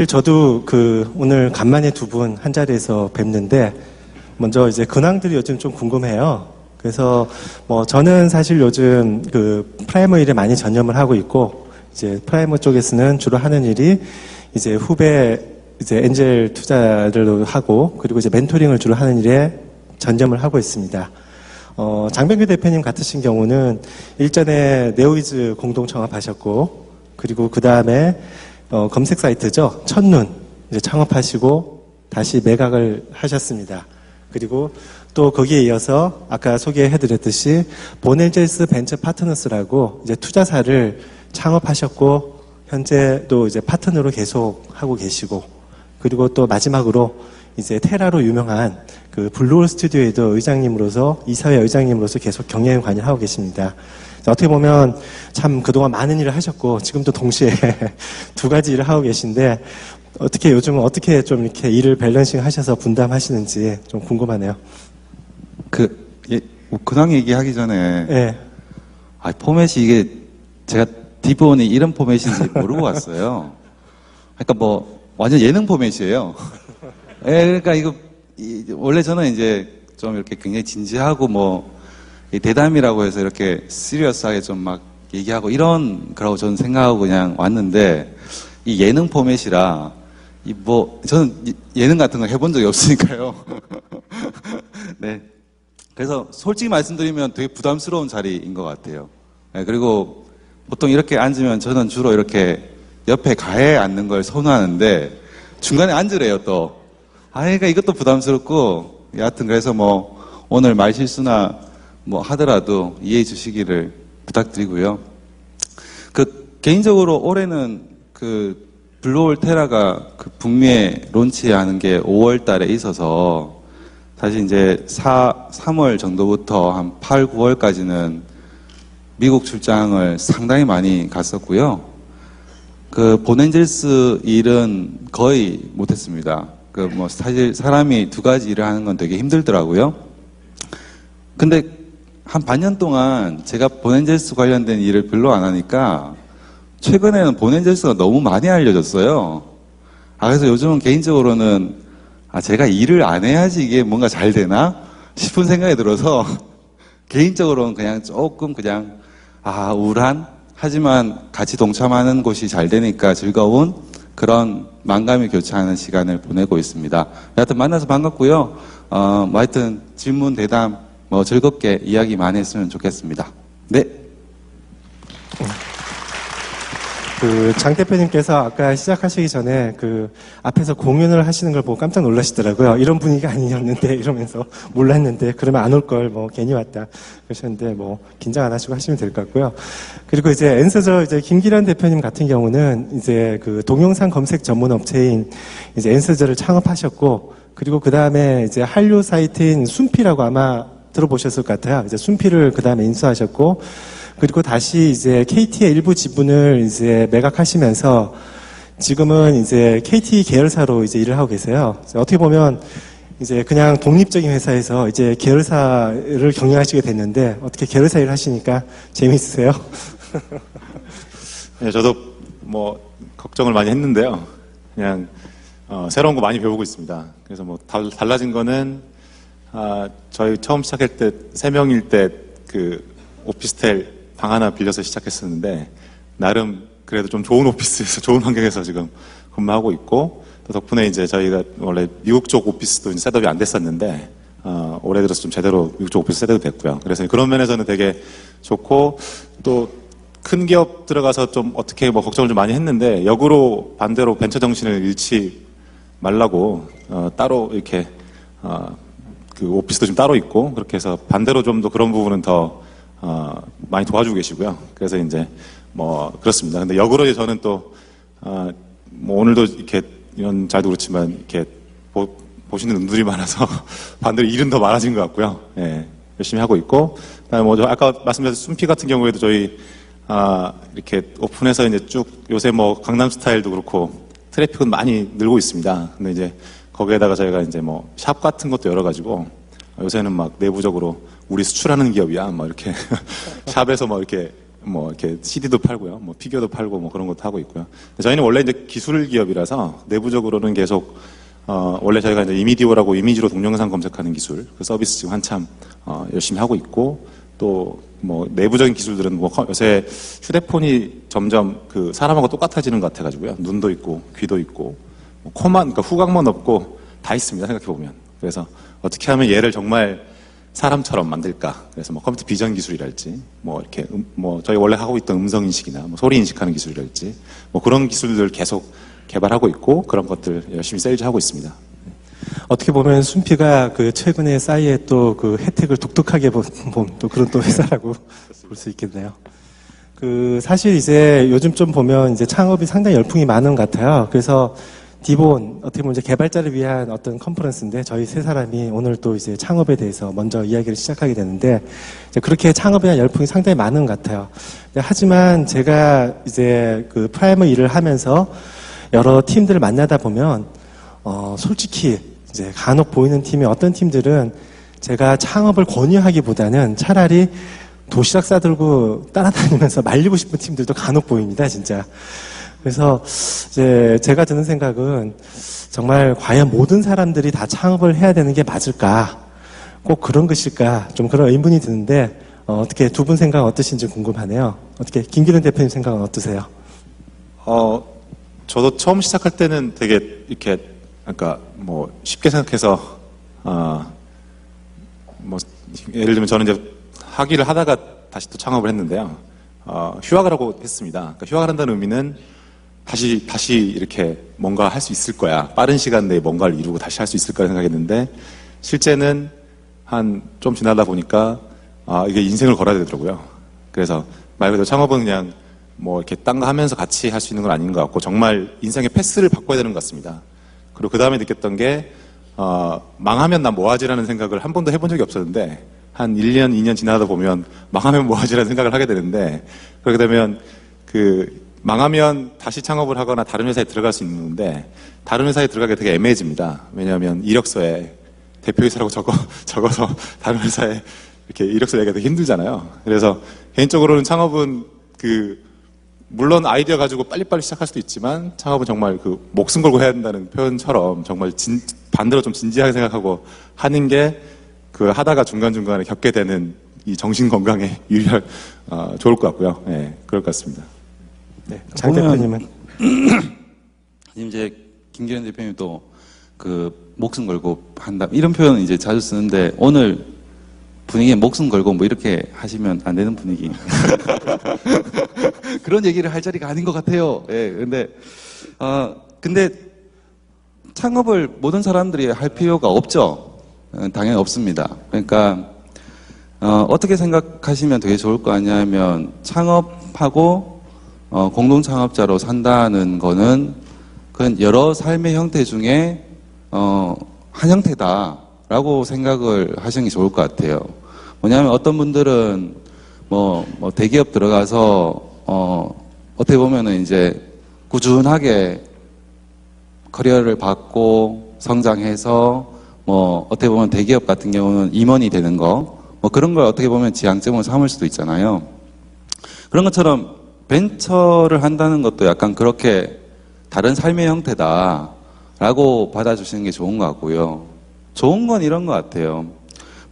저도 오늘 간만에 두 분 한 자리에서 뵙는데, 먼저 이제 근황들이 요즘 좀 궁금해요. 그래서 저는 사실 요즘 프라이머 일에 많이 전념을 하고 있고, 이제 프라이머 쪽에서는 주로 하는 일이 이제 후배 이제 엔젤 투자를 하고, 그리고 이제 멘토링을 주로 하는 일에 전념을 하고 있습니다. 장병규 대표님 같으신 경우는 일전에 네오이즈 공동 창업하셨고, 그리고 그 다음에 검색 사이트죠. 첫눈 이제 창업하시고 다시 매각을 하셨습니다. 그리고 또 거기에 이어서 아까 소개해드렸듯이 보넨젤스 벤처 파트너스라고 이제 투자사를 창업하셨고 현재도 이제 파트너로 계속 하고 계시고, 그리고 또 마지막으로 이제 테라로 유명한 블루홀 스튜디오에도 의장님으로서, 이사회 의장님으로서 계속 경영 관여하고 계십니다. 어떻게 보면 참 그동안 많은 일을 하셨고 지금도 동시에 두 가지 일을 하고 계신데, 요즘은 어떻게 좀 이렇게 일을 밸런싱 하셔서 분담하시는지 좀 궁금하네요. 근황 얘기하기 전에 네. 포맷이 이게 제가 디본이 이런 포맷인지 모르고 왔어요. 그러니까 완전 예능 포맷이에요. 그러니까 원래 저는 이제 좀 이렇게 굉장히 진지하고 대담이라고 해서 이렇게 시리어스하게 좀 막 얘기하고 이런 거라고 저는 생각하고 그냥 왔는데, 이 예능 포맷이라 저는 예능 같은 거 해본 적이 없으니까요. 네. 그래서 솔직히 말씀드리면 되게 부담스러운 자리인 것 같아요. 네, 그리고 보통 이렇게 앉으면 저는 주로 이렇게 옆에 가에 앉는 걸 선호하는데 중간에 앉으래요 또. 그러니까 이것도 부담스럽고, 여하튼 그래서 오늘 말 실수나 하더라도 이해해 주시기를 부탁드리고요. 개인적으로 올해는 블루홀 테라가 북미에 론치하는 게 5월 달에 있어서, 사실 이제 3월 정도부터 한 8, 9월까지는 미국 출장을 상당히 많이 갔었고요. 보넨젤스 일은 거의 못했습니다. 사실 사람이 두 가지 일을 하는 건 되게 힘들더라고요. 근데 한 반년 동안 제가 보넨젤스 관련된 일을 별로 안 하니까 최근에는 보넨젤스가 너무 많이 알려졌어요. 그래서 요즘은 개인적으로는 제가 일을 안 해야지 이게 뭔가 잘 되나 싶은 생각이 들어서 개인적으로는 그냥 조금 우울한, 하지만 같이 동참하는 곳이 잘 되니까 즐거운 그런 만감이 교차하는 시간을 보내고 있습니다. 여하튼 만나서 반갑고요. 하여튼 질문, 대담 즐겁게 이야기 많이 했으면 좋겠습니다. 네. 장 대표님께서 아까 시작하시기 전에 앞에서 공연을 하시는 걸 보고 깜짝 놀라시더라고요. 이런 분위기가 아니었는데 이러면서 몰랐는데 그러면 안 올 걸 괜히 왔다 그러셨는데 긴장 안 하시고 하시면 될 것 같고요. 그리고 이제 엔서저 이제 김기란 대표님 같은 경우는 이제 동영상 검색 전문 업체인 이제 엔서저를 창업하셨고, 그리고 그 다음에 이제 한류 사이트인 순피라고 아마 들어보셨을 것 같아요. 이제 순피를 그 다음에 인수하셨고, 그리고 다시 이제 KT의 일부 지분을 이제 매각하시면서 지금은 이제 KT 계열사로 이제 일을 하고 계세요. 어떻게 보면 이제 그냥 독립적인 회사에서 이제 계열사를 경영하시게 됐는데, 어떻게 계열사 일을 하시니까 재미있으세요? 네, 저도 걱정을 많이 했는데요. 그냥 새로운 거 많이 배우고 있습니다. 그래서 달라진 거는 저희 처음 시작할 때 3명일 때 오피스텔 방 하나 빌려서 시작했었는데, 나름 그래도 좀 좋은 오피스에서 좋은 환경에서 지금 근무하고 있고, 또 덕분에 이제 저희가 원래 미국 쪽 오피스도 이제 셋업이 안 됐었는데 올해 들어서 좀 제대로 미국 쪽 오피스 셋업이 됐고요. 그래서 그런 면에서는 되게 좋고, 또 큰 기업 들어가서 좀 어떻게 걱정을 좀 많이 했는데, 역으로 반대로 벤처 정신을 잃지 말라고 따로 이렇게 오피스도 좀 따로 있고, 그렇게 해서 반대로 좀 더 그런 부분은 더 많이 도와주고 계시고요. 그래서 이제 그렇습니다. 근데 역으로 이제 저는 또 오늘도 이렇게 이런 자리도 그렇지만 이렇게 보시는 분들이 많아서 반대로 일은 더 많아진 것 같고요. 예, 열심히 하고 있고, 그다음에 아까 말씀드렸던 순피 같은 경우에도 저희 이렇게 오픈해서 이제 쭉 요새 강남 스타일도 그렇고 트래픽은 많이 늘고 있습니다. 근데 이제 거기에다가 저희가 이제 샵 같은 것도 열어가지고 요새는 내부적으로 우리 수출하는 기업이야 이렇게 샵에서 이렇게 뭐 이렇게 CD도 팔고요, 뭐 피규어도 팔고 뭐 그런 것도 하고 있고요. 저희는 원래 이제 기술 기업이라서 내부적으로는 계속 원래 저희가 이제 이미디오라고 이미지로 동영상 검색하는 기술 그 서비스 지금 한참 열심히 하고 있고 또 뭐 내부적인 기술들은 뭐 요새 휴대폰이 점점 그 사람하고 똑같아지는 것 같아가지고요. 눈도 있고 귀도 있고 뭐 코만 그러니까 후각만 없고 다 있습니다. 생각해 보면. 그래서 어떻게 하면 얘를 정말 사람처럼 만들까? 그래서 뭐 컴퓨터 비전 기술이랄지, 뭐 이렇게 뭐 저희 원래 하고 있던 음성 인식이나 뭐 소리 인식하는 기술이랄지, 뭐 그런 기술들 계속 개발하고 있고 그런 것들 열심히 세일즈하고 있습니다. 어떻게 보면 순피가 그 최근에 싸이의 또 그 혜택을 독특하게 본 또 그런 또 회사라고 볼 수 있겠네요. 그 사실 이제 요즘 좀 보면 이제 창업이 상당히 열풍이 많은 것 같아요. 그래서 디본 어떻게 보면 이제 개발자를 위한 어떤 컨퍼런스인데 저희 세 사람이 오늘 또 이제 창업에 대해서 먼저 이야기를 시작하게 되는데 이제 그렇게 창업에 대한 열풍이 상당히 많은 것 같아요. 하지만 제가 이제 그 프라이머 일을 하면서 여러 팀들을 만나다 보면 솔직히 이제 간혹 보이는 팀이 어떤 팀들은 제가 창업을 권유하기보다는 차라리 도시락 싸들고 따라다니면서 말리고 싶은 팀들도 간혹 보입니다, 진짜. 그래서 이제 제가 드는 생각은 정말 과연 모든 사람들이 다 창업을 해야 되는 게 맞을까? 꼭 그런 것일까? 좀 그런 의문이 드는데 어떻게 두 분 생각 어떠신지 궁금하네요. 어떻게 김기련 대표님 생각은 어떠세요? 저도 처음 시작할 때는 되게 이렇게 그러니까 뭐 쉽게 생각해서 뭐 예를 들면 저는 이제 학위를 하다가 다시 또 창업을 했는데요. 휴학을 하고 했습니다. 그러니까 휴학을 한다는 의미는 다시 이렇게 뭔가 할 수 있을 거야. 빠른 시간 내에 뭔가를 이루고 다시 할 수 있을 거라 생각했는데 실제는 한 좀 지나다 보니까 이게 인생을 걸어야 되더라고요. 그래서 말 그대로 창업은 그냥 뭐 이렇게 딴 거 하면서 같이 할 수 있는 건 아닌 것 같고 정말 인생의 패스를 바꿔야 되는 것 같습니다. 그리고 그 다음에 느꼈던 게 망하면 나 뭐하지라는 생각을 한 번도 해본 적이 없었는데 한 1년, 2년 지나다 보면 망하면 뭐하지라는 생각을 하게 되는데 그렇게 되면 망하면 다시 창업을 하거나 다른 회사에 들어갈 수 있는데 다른 회사에 들어가기 되게 애매해집니다. 왜냐하면 이력서에 대표이사라고 적어서 다른 회사에 이렇게 이력서 내기가 되게 힘들잖아요. 그래서 개인적으로는 창업은 물론 아이디어 가지고 빨리빨리 시작할 수도 있지만 창업은 정말 목숨 걸고 해야 된다는 표현처럼 정말 반대로 좀 진지하게 생각하고 하는 게 하다가 중간중간에 겪게 되는 이 정신 건강에 좋을 것 같고요. 네, 그럴 것 같습니다. 네, 장 대표님은 이제 김기련 대표님도 목숨 걸고 한다 이런 표현은 이제 자주 쓰는데 오늘 분위기에 목숨 걸고 뭐 이렇게 하시면 안 되는 분위기. 그런 얘기를 할 자리가 아닌 것 같아요. 예, 근데 창업을 모든 사람들이 할 필요가 없죠. 당연히 없습니다. 그러니까 어떻게 생각하시면 되게 좋을 거 아니냐면 창업하고 공동 창업자로 산다는 거는 그건 여러 삶의 형태 중에 한 형태다라고 생각을 하시는 게 좋을 것 같아요. 뭐냐면 어떤 분들은 뭐 대기업 들어가서 어떻게 보면은 이제 꾸준하게 커리어를 받고 성장해서 뭐 어떻게 보면 대기업 같은 경우는 임원이 되는 거 뭐 그런 걸 어떻게 보면 지향점으로 삼을 수도 있잖아요. 그런 것처럼 벤처를 한다는 것도 약간 그렇게 다른 삶의 형태다라고 받아주시는 게 좋은 것 같고요. 좋은 건 이런 것 같아요.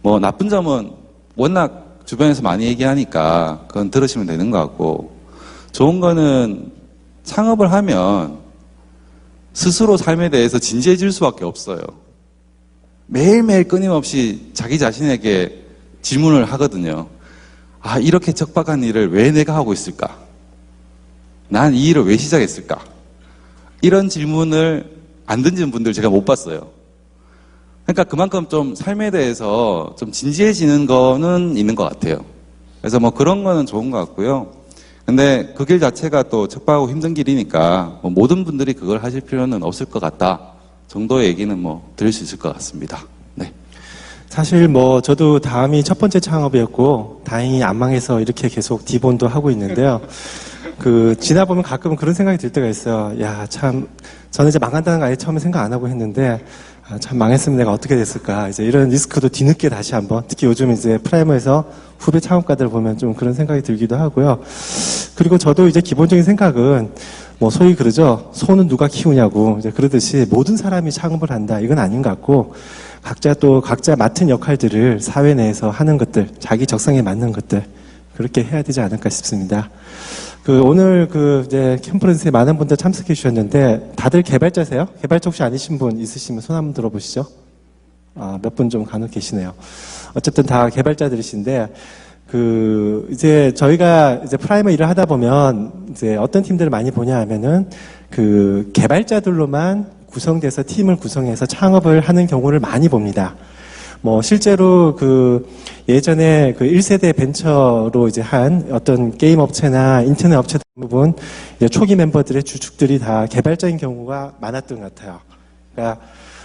뭐 나쁜 점은 워낙 주변에서 많이 얘기하니까 그건 들으시면 되는 것 같고, 좋은 거는 창업을 하면 스스로 삶에 대해서 진지해질 수밖에 없어요. 매일매일 끊임없이 자기 자신에게 질문을 하거든요. 이렇게 척박한 일을 왜 내가 하고 있을까? 난 이 일을 왜 시작했을까? 이런 질문을 안 던지는 분들 제가 못 봤어요. 그러니까 그만큼 좀 삶에 대해서 좀 진지해지는 거는 있는 것 같아요. 그래서 뭐 그런 거는 좋은 것 같고요. 근데 그 길 자체가 또 척박하고 힘든 길이니까 뭐 모든 분들이 그걸 하실 필요는 없을 것 같다 정도의 얘기는 뭐 드릴 수 있을 것 같습니다. 네. 사실 뭐 저도 다음이 첫 번째 창업이었고 다행히 안 망해서 이렇게 계속 디본도 하고 있는데요. 지나 보면 가끔은 그런 생각이 들 때가 있어요. 야, 참 저는 이제 망한다는 거 아예 처음에 생각 안 하고 했는데 아, 참 망했으면 내가 어떻게 됐을까. 이제 이런 리스크도 뒤늦게 다시 한번, 특히 요즘 이제 프라이머에서 후배 창업가들 보면 좀 그런 생각이 들기도 하고요. 그리고 저도 이제 기본적인 생각은 뭐 소위 그러죠. 소는 누가 키우냐고. 이제 그러듯이 모든 사람이 창업을 한다. 이건 아닌 것 같고, 각자 맡은 역할들을 사회 내에서 하는 것들, 자기 적성에 맞는 것들, 그렇게 해야 되지 않을까 싶습니다. 오늘 이제 컨퍼런스에 많은 분들 참석해 주셨는데, 다들 개발자세요? 개발자 혹시 아니신 분 있으시면 손 한번 들어보시죠. 몇 분 좀 간혹 계시네요. 어쨌든 다 개발자들이신데, 이제 저희가 이제 프라이머 일을 하다 보면, 이제 어떤 팀들을 많이 보냐 하면은, 개발자들로만 구성돼서 팀을 구성해서 창업을 하는 경우를 많이 봅니다. 뭐, 실제로 예전에 1세대 벤처로 이제 한 어떤 게임 업체나 인터넷 업체 대부분 이제 초기 멤버들의 주축들이 다 개발자인 경우가 많았던 것 같아요. 그러니까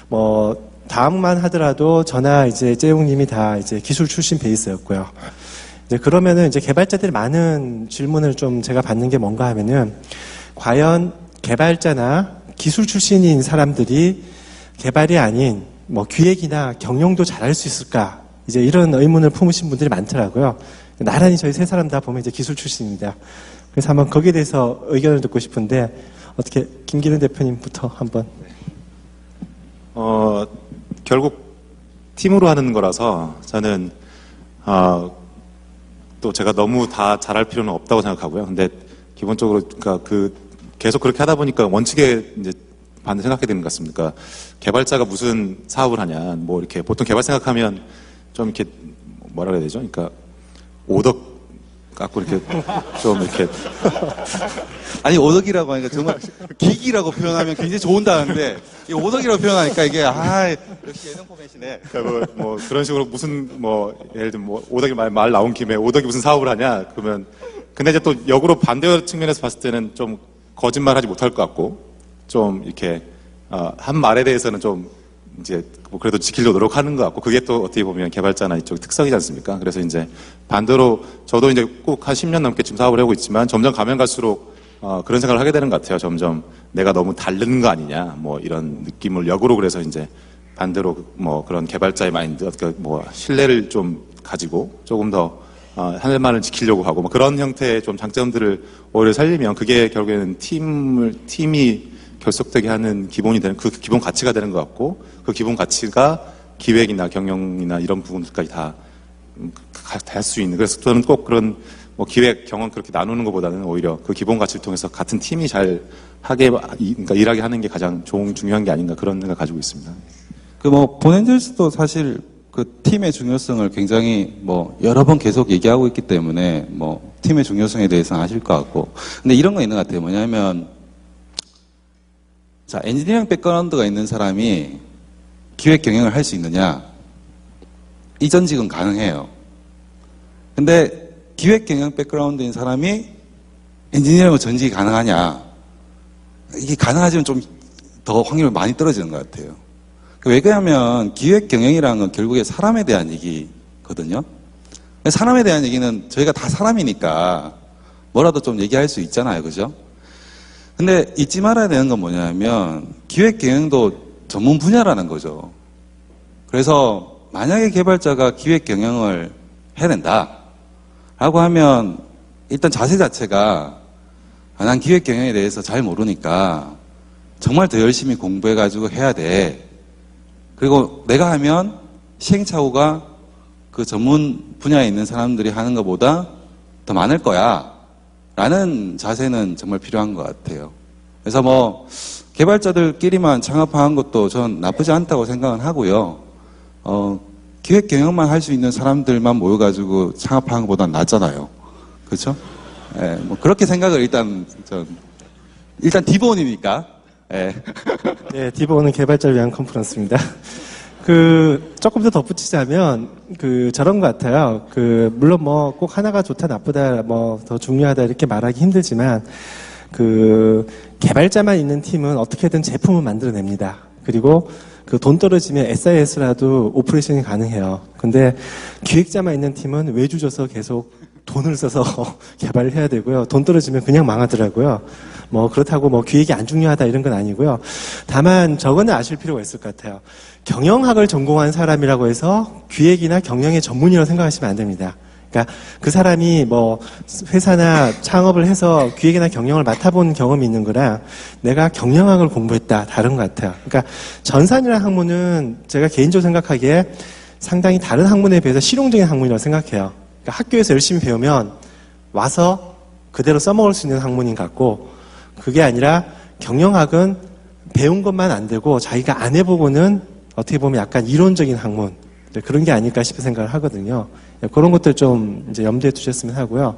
뭐, 다음만 하더라도 저나 이제 재용님이 다 이제 기술 출신 베이스였고요. 이제 그러면은 이제 개발자들이 많은 질문을 좀 제가 받는 게 뭔가 하면은 과연 개발자나 기술 출신인 사람들이 개발이 아닌 뭐 기획이나 경영도 잘할 수 있을까? 이제 이런 의문을 품으신 분들이 많더라고요. 나란히 저희 세 사람 다 보면 이제 기술 출신입니다. 그래서 한번 거기에 대해서 의견을 듣고 싶은데 어떻게 김기른 대표님부터 한번. 결국 팀으로 하는 거라서 저는 또 제가 너무 다 잘할 필요는 없다고 생각하고요. 근데 기본적으로 그러니까 계속 그렇게 하다 보니까 원칙에 이제 반대 생각하게 되는 것 같습니다. 그러니까 개발자가 무슨 사업을 하냐, 뭐 이렇게 보통 개발 생각하면 좀 이렇게 뭐라 그래야 되죠? 그러니까 오덕 갖고 이렇게 좀 이렇게 아니 오덕이라고 하니까 정말 기기라고 표현하면 굉장히 좋은다는데 이 오덕이라고 표현하니까 이게 역시 예능 포맷이네. 그러니까 뭐 그런 식으로 무슨 뭐 예를 들면 뭐 오덕이 말 나온 김에 오덕이 무슨 사업을 하냐 그러면 근데 이제 또 역으로 반대 측면에서 봤을 때는 좀 거짓말하지 못할 것 같고 좀 이렇게 한 말에 대해서는 좀 이제 뭐 그래도 지키려고 노력하는 것 같고 그게 또 어떻게 보면 개발자나 이쪽 특성이지 않습니까? 그래서 이제 반대로 저도 이제 꼭 한 10년 넘게 지금 사업을 하고 있지만 점점 가면 갈수록 그런 생각을 하게 되는 것 같아요. 점점 내가 너무 다른 거 아니냐 뭐 이런 느낌을 역으로 그래서 이제 반대로 뭐 그런 개발자의 마인드 뭐 신뢰를 좀 가지고 조금 더 하늘만을 지키려고 하고 뭐 그런 형태의 좀 장점들을 오히려 살리면 그게 결국에는 팀이 결속되게 하는 기본이 되는 그 기본 가치가 되는 것 같고 그 기본 가치가 기획이나 경영이나 이런 부분들까지 다 할 수 있는 그래서 저는 꼭 그런 뭐 기획 경영 그렇게 나누는 것보다는 오히려 그 기본 가치를 통해서 같은 팀이 잘 하게 그러니까 일하게 하는 게 가장 중요한 게 아닌가 그런 생각 가지고 있습니다. 본엔젤스도 사실 팀의 중요성을 굉장히 뭐 여러 번 계속 얘기하고 있기 때문에 뭐 팀의 중요성에 대해서는 아실 것 같고 근데 이런 거 있는 것 같아요. 뭐냐면 자 엔지니어링 백그라운드가 있는 사람이 기획 경영을 할 수 있느냐 이 전직은 가능해요. 근데 기획 경영 백그라운드인 사람이 엔지니어링 전직이 가능하냐 이게 가능하지만 좀 더 확률이 많이 떨어지는 것 같아요. 왜 그러냐면 기획 경영이라는 건 결국에 사람에 대한 얘기거든요. 사람에 대한 얘기는 저희가 다 사람이니까 뭐라도 좀 얘기할 수 있잖아요. 그죠? 근데 잊지 말아야 되는 건 뭐냐면 기획 경영도 전문 분야라는 거죠. 그래서 만약에 개발자가 기획 경영을 해낸다 라고 하면 일단 자세 자체가 난 기획 경영에 대해서 잘 모르니까 정말 더 열심히 공부해가지고 해야 돼. 그리고 내가 하면 시행착오가 그 전문 분야에 있는 사람들이 하는 것보다 더 많을 거야. 라는 자세는 정말 필요한 것 같아요. 그래서 뭐, 개발자들끼리만 창업하는 것도 전 나쁘지 않다고 생각은 하고요. 기획 경영만 할 수 있는 사람들만 모여가지고 창업하는 것보다는 낫잖아요. 그렇죠? 예, 뭐, 그렇게 생각을 일단 디본이니까. 예. 네, 디보는 개발자를 위한 컨퍼런스입니다. 조금 더 덧붙이자면, 저런 것 같아요. 물론 뭐, 꼭 하나가 좋다, 나쁘다, 뭐, 더 중요하다, 이렇게 말하기 힘들지만, 개발자만 있는 팀은 어떻게든 제품을 만들어냅니다. 그리고 돈 떨어지면 SIS라도 오퍼레이션이 가능해요. 근데 기획자만 있는 팀은 외주 줘서 계속 돈을 써서 개발을 해야 되고요. 돈 떨어지면 그냥 망하더라고요. 뭐 그렇다고 뭐 기획이 안 중요하다 이런 건 아니고요. 다만 저거는 아실 필요가 있을 것 같아요. 경영학을 전공한 사람이라고 해서 기획이나 경영의 전문이라고 생각하시면 안 됩니다. 그러니까 그 사람이 뭐 회사나 창업을 해서 기획이나 경영을 맡아본 경험이 있는 거랑 내가 경영학을 공부했다 다른 것 같아요. 그러니까 전산이라는 학문은 제가 개인적으로 생각하기에 상당히 다른 학문에 비해서 실용적인 학문이라고 생각해요. 그러니까 학교에서 열심히 배우면 와서 그대로 써먹을 수 있는 학문인 것 같고, 그게 아니라 경영학은 배운 것만 안 되고 자기가 안 해보고는 어떻게 보면 약간 이론적인 학문, 그런 게 아닐까 싶은 생각을 하거든요. 그런 것들 좀 이제 염두에 두셨으면 하고요.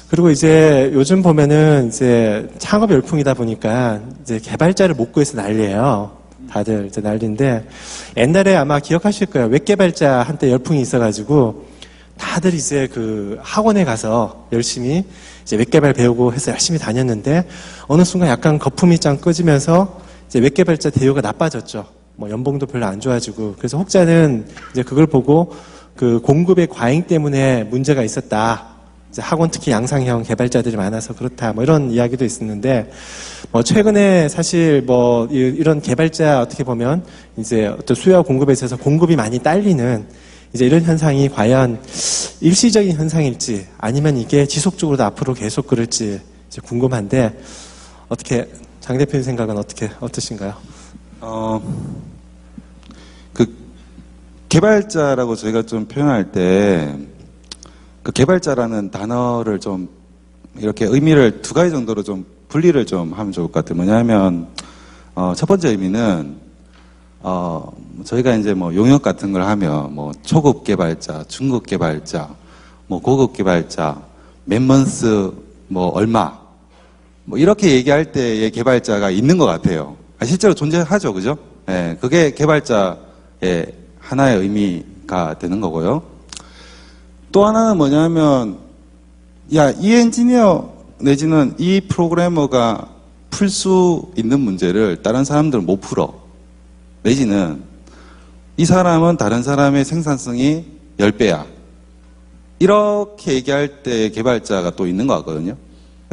그리고 이제 요즘 보면은 이제 창업 열풍이다 보니까 이제 개발자를 못 구해서 난리예요. 다들 이제 난리인데, 옛날에 아마 기억하실 거예요. 웹개발자 한때 열풍이 있어가지고 다들 이제 그 학원에 가서 열심히 이제 웹개발 배우고 해서 열심히 다녔는데, 어느 순간 약간 거품이 짱 꺼지면서 이제 웹개발자 대우가 나빠졌죠. 뭐 연봉도 별로 안 좋아지고. 그래서 혹자는 이제 그걸 보고 그 공급의 과잉 때문에 문제가 있었다. 이제 학원 특히 양상형 개발자들이 많아서 그렇다. 뭐 이런 이야기도 있었는데, 뭐 최근에 사실 뭐 이런 개발자 어떻게 보면 이제 어떤 수요와 공급에 있어서 공급이 많이 딸리는 이제 이런 현상이 과연 일시적인 현상일지 아니면 이게 지속적으로 앞으로 계속 그럴지 이제 궁금한데, 어떻게 장 대표님 생각은 어떠신가요? 그 개발자라고 저희가 좀 표현할 때 그 개발자라는 단어를 좀 이렇게 의미를 두 가지 정도로 좀 분리를 좀 하면 좋을 것 같아요. 뭐냐면 첫 번째 의미는 저희가 이제 뭐 용역 같은 걸 하면 뭐 초급 개발자, 중급 개발자, 뭐 고급 개발자, 몇 먼스 뭐 얼마 뭐 이렇게 얘기할 때의 개발자가 있는 것 같아요. 실제로 존재하죠, 그죠? 예, 그게 개발자의 하나의 의미가 되는 거고요. 또 하나는 뭐냐면, 야, 이 엔지니어 내지는 이 프로그래머가 풀 수 있는 문제를 다른 사람들은 못 풀어. 내지는 이 사람은 다른 사람의 생산성이 10배야. 이렇게 얘기할 때 개발자가 또 있는 것 같거든요.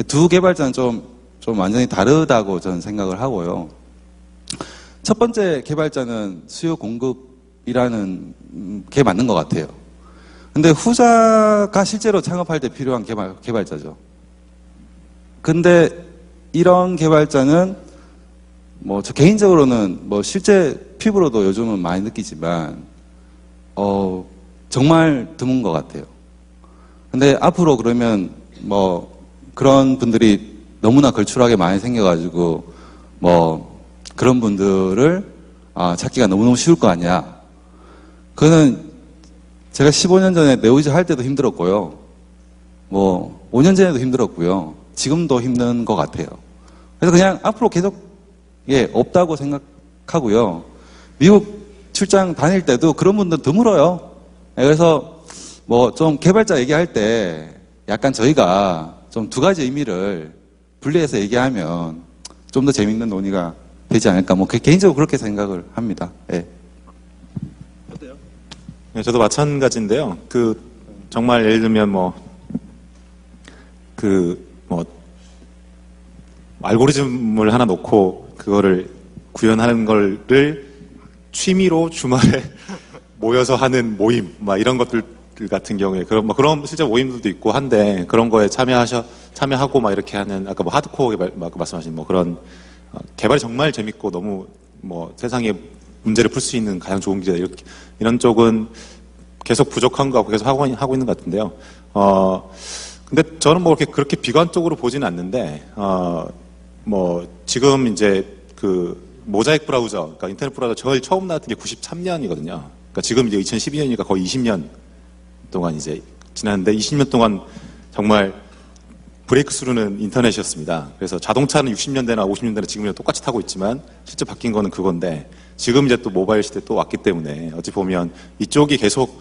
두 개발자는 좀 완전히 다르다고 저는 생각을 하고요. 첫 번째 개발자는 수요 공급이라는 게 맞는 것 같아요. 근데 후자가 실제로 창업할 때 필요한 개발자죠. 근데 이런 개발자는 뭐 저 개인적으로는 뭐 실제 피부로도 요즘은 많이 느끼지만 정말 드문 것 같아요. 근데 앞으로 그러면 뭐 그런 분들이 너무나 걸출하게 많이 생겨가지고 뭐 그런 분들을 찾기가 너무너무 쉬울 거 아니야. 그거는 제가 15년 전에 네오이즈 할 때도 힘들었고요. 뭐 5년 전에도 힘들었고요. 지금도 힘든 것 같아요. 그래서 그냥 앞으로 계속 없다고 생각하고요. 미국 출장 다닐 때도 그런 분들 드물어요. 그래서 뭐 좀 개발자 얘기할 때 약간 저희가 좀 두 가지 의미를 분리해서 얘기하면 좀 더 재밌는 논의가 되지 않을까. 뭐 개인적으로 그렇게 생각을 합니다. 예. 어때요? 네, 저도 마찬가지인데요. 정말 예를 들면 알고리즘을 하나 놓고 그거를 구현하는 거를 취미로 주말에 모여서 하는 모임, 이런 것들 같은 경우에 그런 실제 모임들도 있고 한데, 그런 거에 참여하고 이렇게 하는, 아까 하드코어 개발, 아까 말씀하신 그런 개발이 정말 재밌고 너무 세상에 문제를 풀 수 있는 가장 좋은 기자, 이런 쪽은 계속 부족한 거 같고 계속 하고 있는 것 같은데요. 근데 저는 그렇게 비관적으로 보지는 않는데, 지금 이제 모자익 브라우저, 그러니까 인터넷 브라우저 저희 처음 나왔던 게 93년이거든요. 그러니까 지금 이제 2012년이니까 거의 20년 동안 이제 지났는데, 20년 동안 정말 브레이크스루는 인터넷이었습니다. 그래서 자동차는 60년대나 50년대나 지금이랑 똑같이 타고 있지만 실제 바뀐 거는 그건데, 지금 이제 또 모바일 시대 또 왔기 때문에 어찌 보면 이쪽이 계속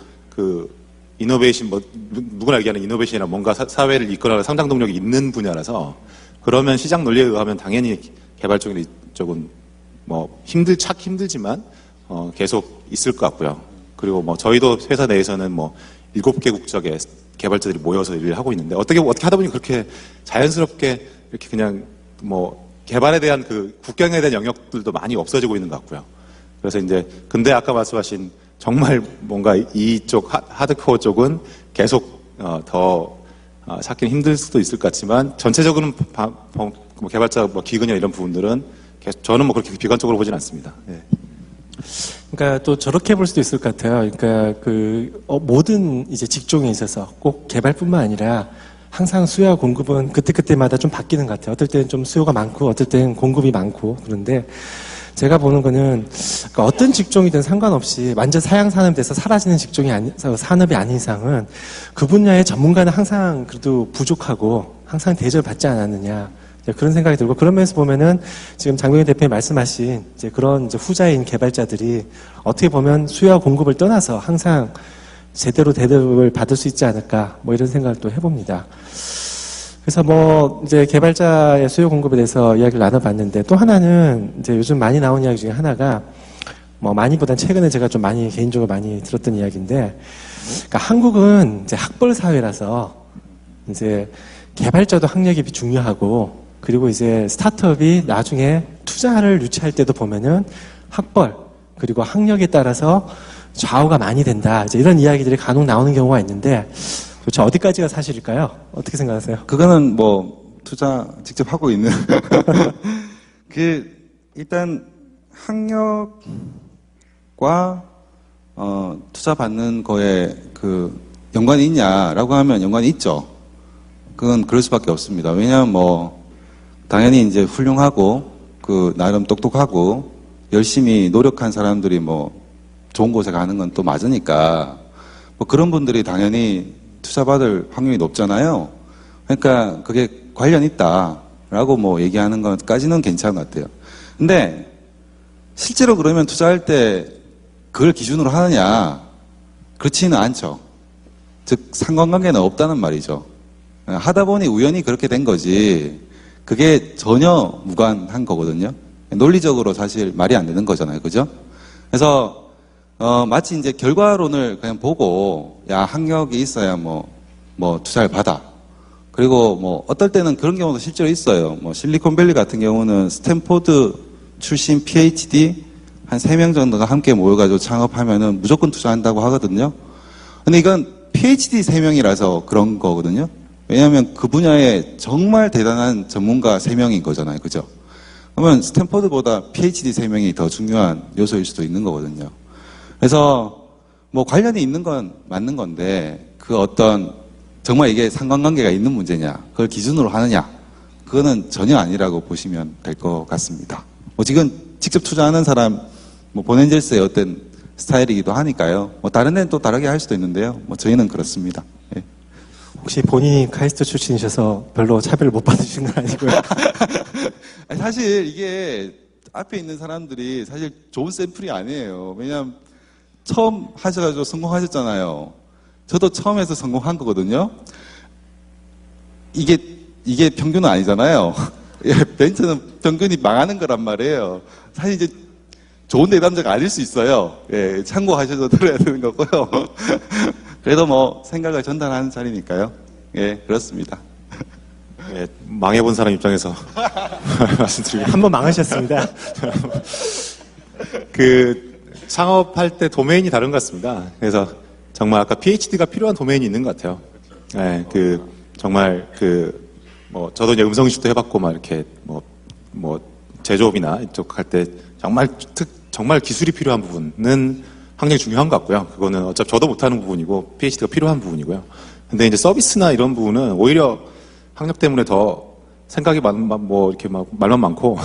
이노베이션, 누구나 얘기하는 이노베이션이나 뭔가 사회를 이끌어갈 상당 동력이 있는 분야라서, 그러면 시장 논리에 의하면 당연히 개발 쪽은 힘들지만 계속 있을 것 같고요. 그리고 저희도 회사 내에서는 7개 국적의 개발자들이 모여서 일을 하고 있는데 어떻게 하다 보니 그렇게 자연스럽게 이렇게 그냥 뭐 개발에 대한 그 국경에 대한 영역들도 많이 없어지고 있는 것 같고요. 그래서 이제 근데 아까 말씀하신 정말 뭔가 이쪽 하드코어 쪽은 계속 더 찾기는 힘들 수도 있을 것 같지만 전체적으로는 뭐 개발자 뭐 기근이나 이런 부분들은 저는 뭐 그렇게 비관적으로 보진 않습니다. 예. 그러니까 또 저렇게 볼 수도 있을 것 같아요. 그러니까 모든 이제 직종에 있어서 꼭 개발뿐만 아니라 항상 수요와 공급은 그때그때마다 좀 바뀌는 것 같아요. 어떨 때는 좀 수요가 많고, 어떨 때는 공급이 많고, 그런데 제가 보는 거는 그러니까 어떤 직종이든 상관없이 완전 사양산업이 돼서 사라지는 산업이 아닌 이상은 그 분야의 전문가는 항상 그래도 부족하고 항상 대접받지 않았느냐. 그런 생각이 들고, 그런 면에서 보면은 지금 장병현 대표님 말씀하신 이제 그런 이제 후자인 개발자들이 어떻게 보면 수요와 공급을 떠나서 항상 제대로 대접을 받을 수 있지 않을까, 뭐 이런 생각을 또 해봅니다. 그래서 뭐 이제 개발자의 수요 공급에 대해서 이야기를 나눠봤는데, 또 하나는 이제 요즘 많이 나온 이야기 중에 하나가 뭐 많이보단 최근에 제가 좀 많이 개인적으로 많이 들었던 이야기인데, 그러니까 한국은 이제 학벌 사회라서 이제 개발자도 학력이 중요하고, 그리고 이제 스타트업이 나중에 투자를 유치할 때도 보면은 학벌 그리고 학력에 따라서 좌우가 많이 된다. 이제 이런 이야기들이 간혹 나오는 경우가 있는데, 도대체 어디까지가 사실일까요? 어떻게 생각하세요? 그거는 뭐 투자 직접 하고 있는 일단 학력과 투자 받는 거에 그 연관이 있냐라고 하면 연관이 있죠. 그건 그럴 수밖에 없습니다. 왜냐하면 뭐 당연히 이제 훌륭하고 그 나름 똑똑하고 열심히 노력한 사람들이 뭐 좋은 곳에 가는 건 또 맞으니까 뭐 그런 분들이 당연히 투자받을 확률이 높잖아요. 그러니까 그게 관련 있다라고 뭐 얘기하는 것까지는 괜찮은 것 같아요. 근데 실제로 그러면 투자할 때 그걸 기준으로 하느냐? 그렇지는 않죠. 즉 상관관계는 없다는 말이죠. 하다 보니 우연히 그렇게 된 거지 그게 전혀 무관한 거거든요. 논리적으로 사실 말이 안 되는 거잖아요. 그죠? 그래서 마치 이제 결과론을 그냥 보고 야 학력이 있어야 뭐 투자를 받아. 그리고 뭐 어떨 때는 그런 경우도 실제로 있어요. 뭐 실리콘밸리 같은 경우는 스탠포드 출신 PhD 한 3명 정도가 함께 모여가지고 창업하면은 무조건 투자한다고 하거든요. 근데 이건 PhD 3명이라서 그런 거거든요. 왜냐하면 그 분야에 정말 대단한 전문가 3명인 거잖아요. 그죠? 그러면 스탠포드보다 PhD 3명이 더 중요한 요소일 수도 있는 거거든요. 그래서 뭐 관련이 있는 건 맞는 건데 그 어떤 정말 이게 상관관계가 있는 문제냐 그걸 기준으로 하느냐 그거는 전혀 아니라고 보시면 될 것 같습니다. 뭐 지금 직접 투자하는 사람 뭐 보낸젤스의 어떤 스타일이기도 하니까요. 뭐 다른 데는 또 다르게 할 수도 있는데요. 뭐 저희는 그렇습니다. 예. 혹시 본인이 카이스트 출신이셔서 별로 차별을 못 받으신 건 아니고요? 사실 이게 앞에 있는 사람들이 사실 좋은 샘플이 아니에요. 왜냐하면 처음 하셔가지고 성공하셨잖아요. 저도 처음 해서 성공한 거거든요. 이게 평균은 아니잖아요. 벤처는 평균이 망하는 거란 말이에요. 사실 이제 좋은 내담자가 아닐 수 있어요. 예, 참고하셔서 들어야 되는 거고요. 그래도 뭐 생각을 전달하는 자리니까요. 예, 그렇습니다. 예, 망해본 사람 입장에서 말씀드리면 한번 망하셨습니다. 창업할 때 도메인이 다른 것 같습니다. 그래서 정말 아까 PhD가 필요한 도메인이 있는 것 같아요. 예, 정말 뭐 저도 이제 음성인식도 해봤고 막 이렇게 뭐 제조업이나 이쪽 할 때 정말 기술이 필요한 부분은 굉장히 중요한 것 같고요. 그거는 어차피 저도 못하는 부분이고 PhD가 필요한 부분이고요. 근데 이제 서비스나 이런 부분은 오히려 학력 때문에 더 생각이 이렇게 말만 많고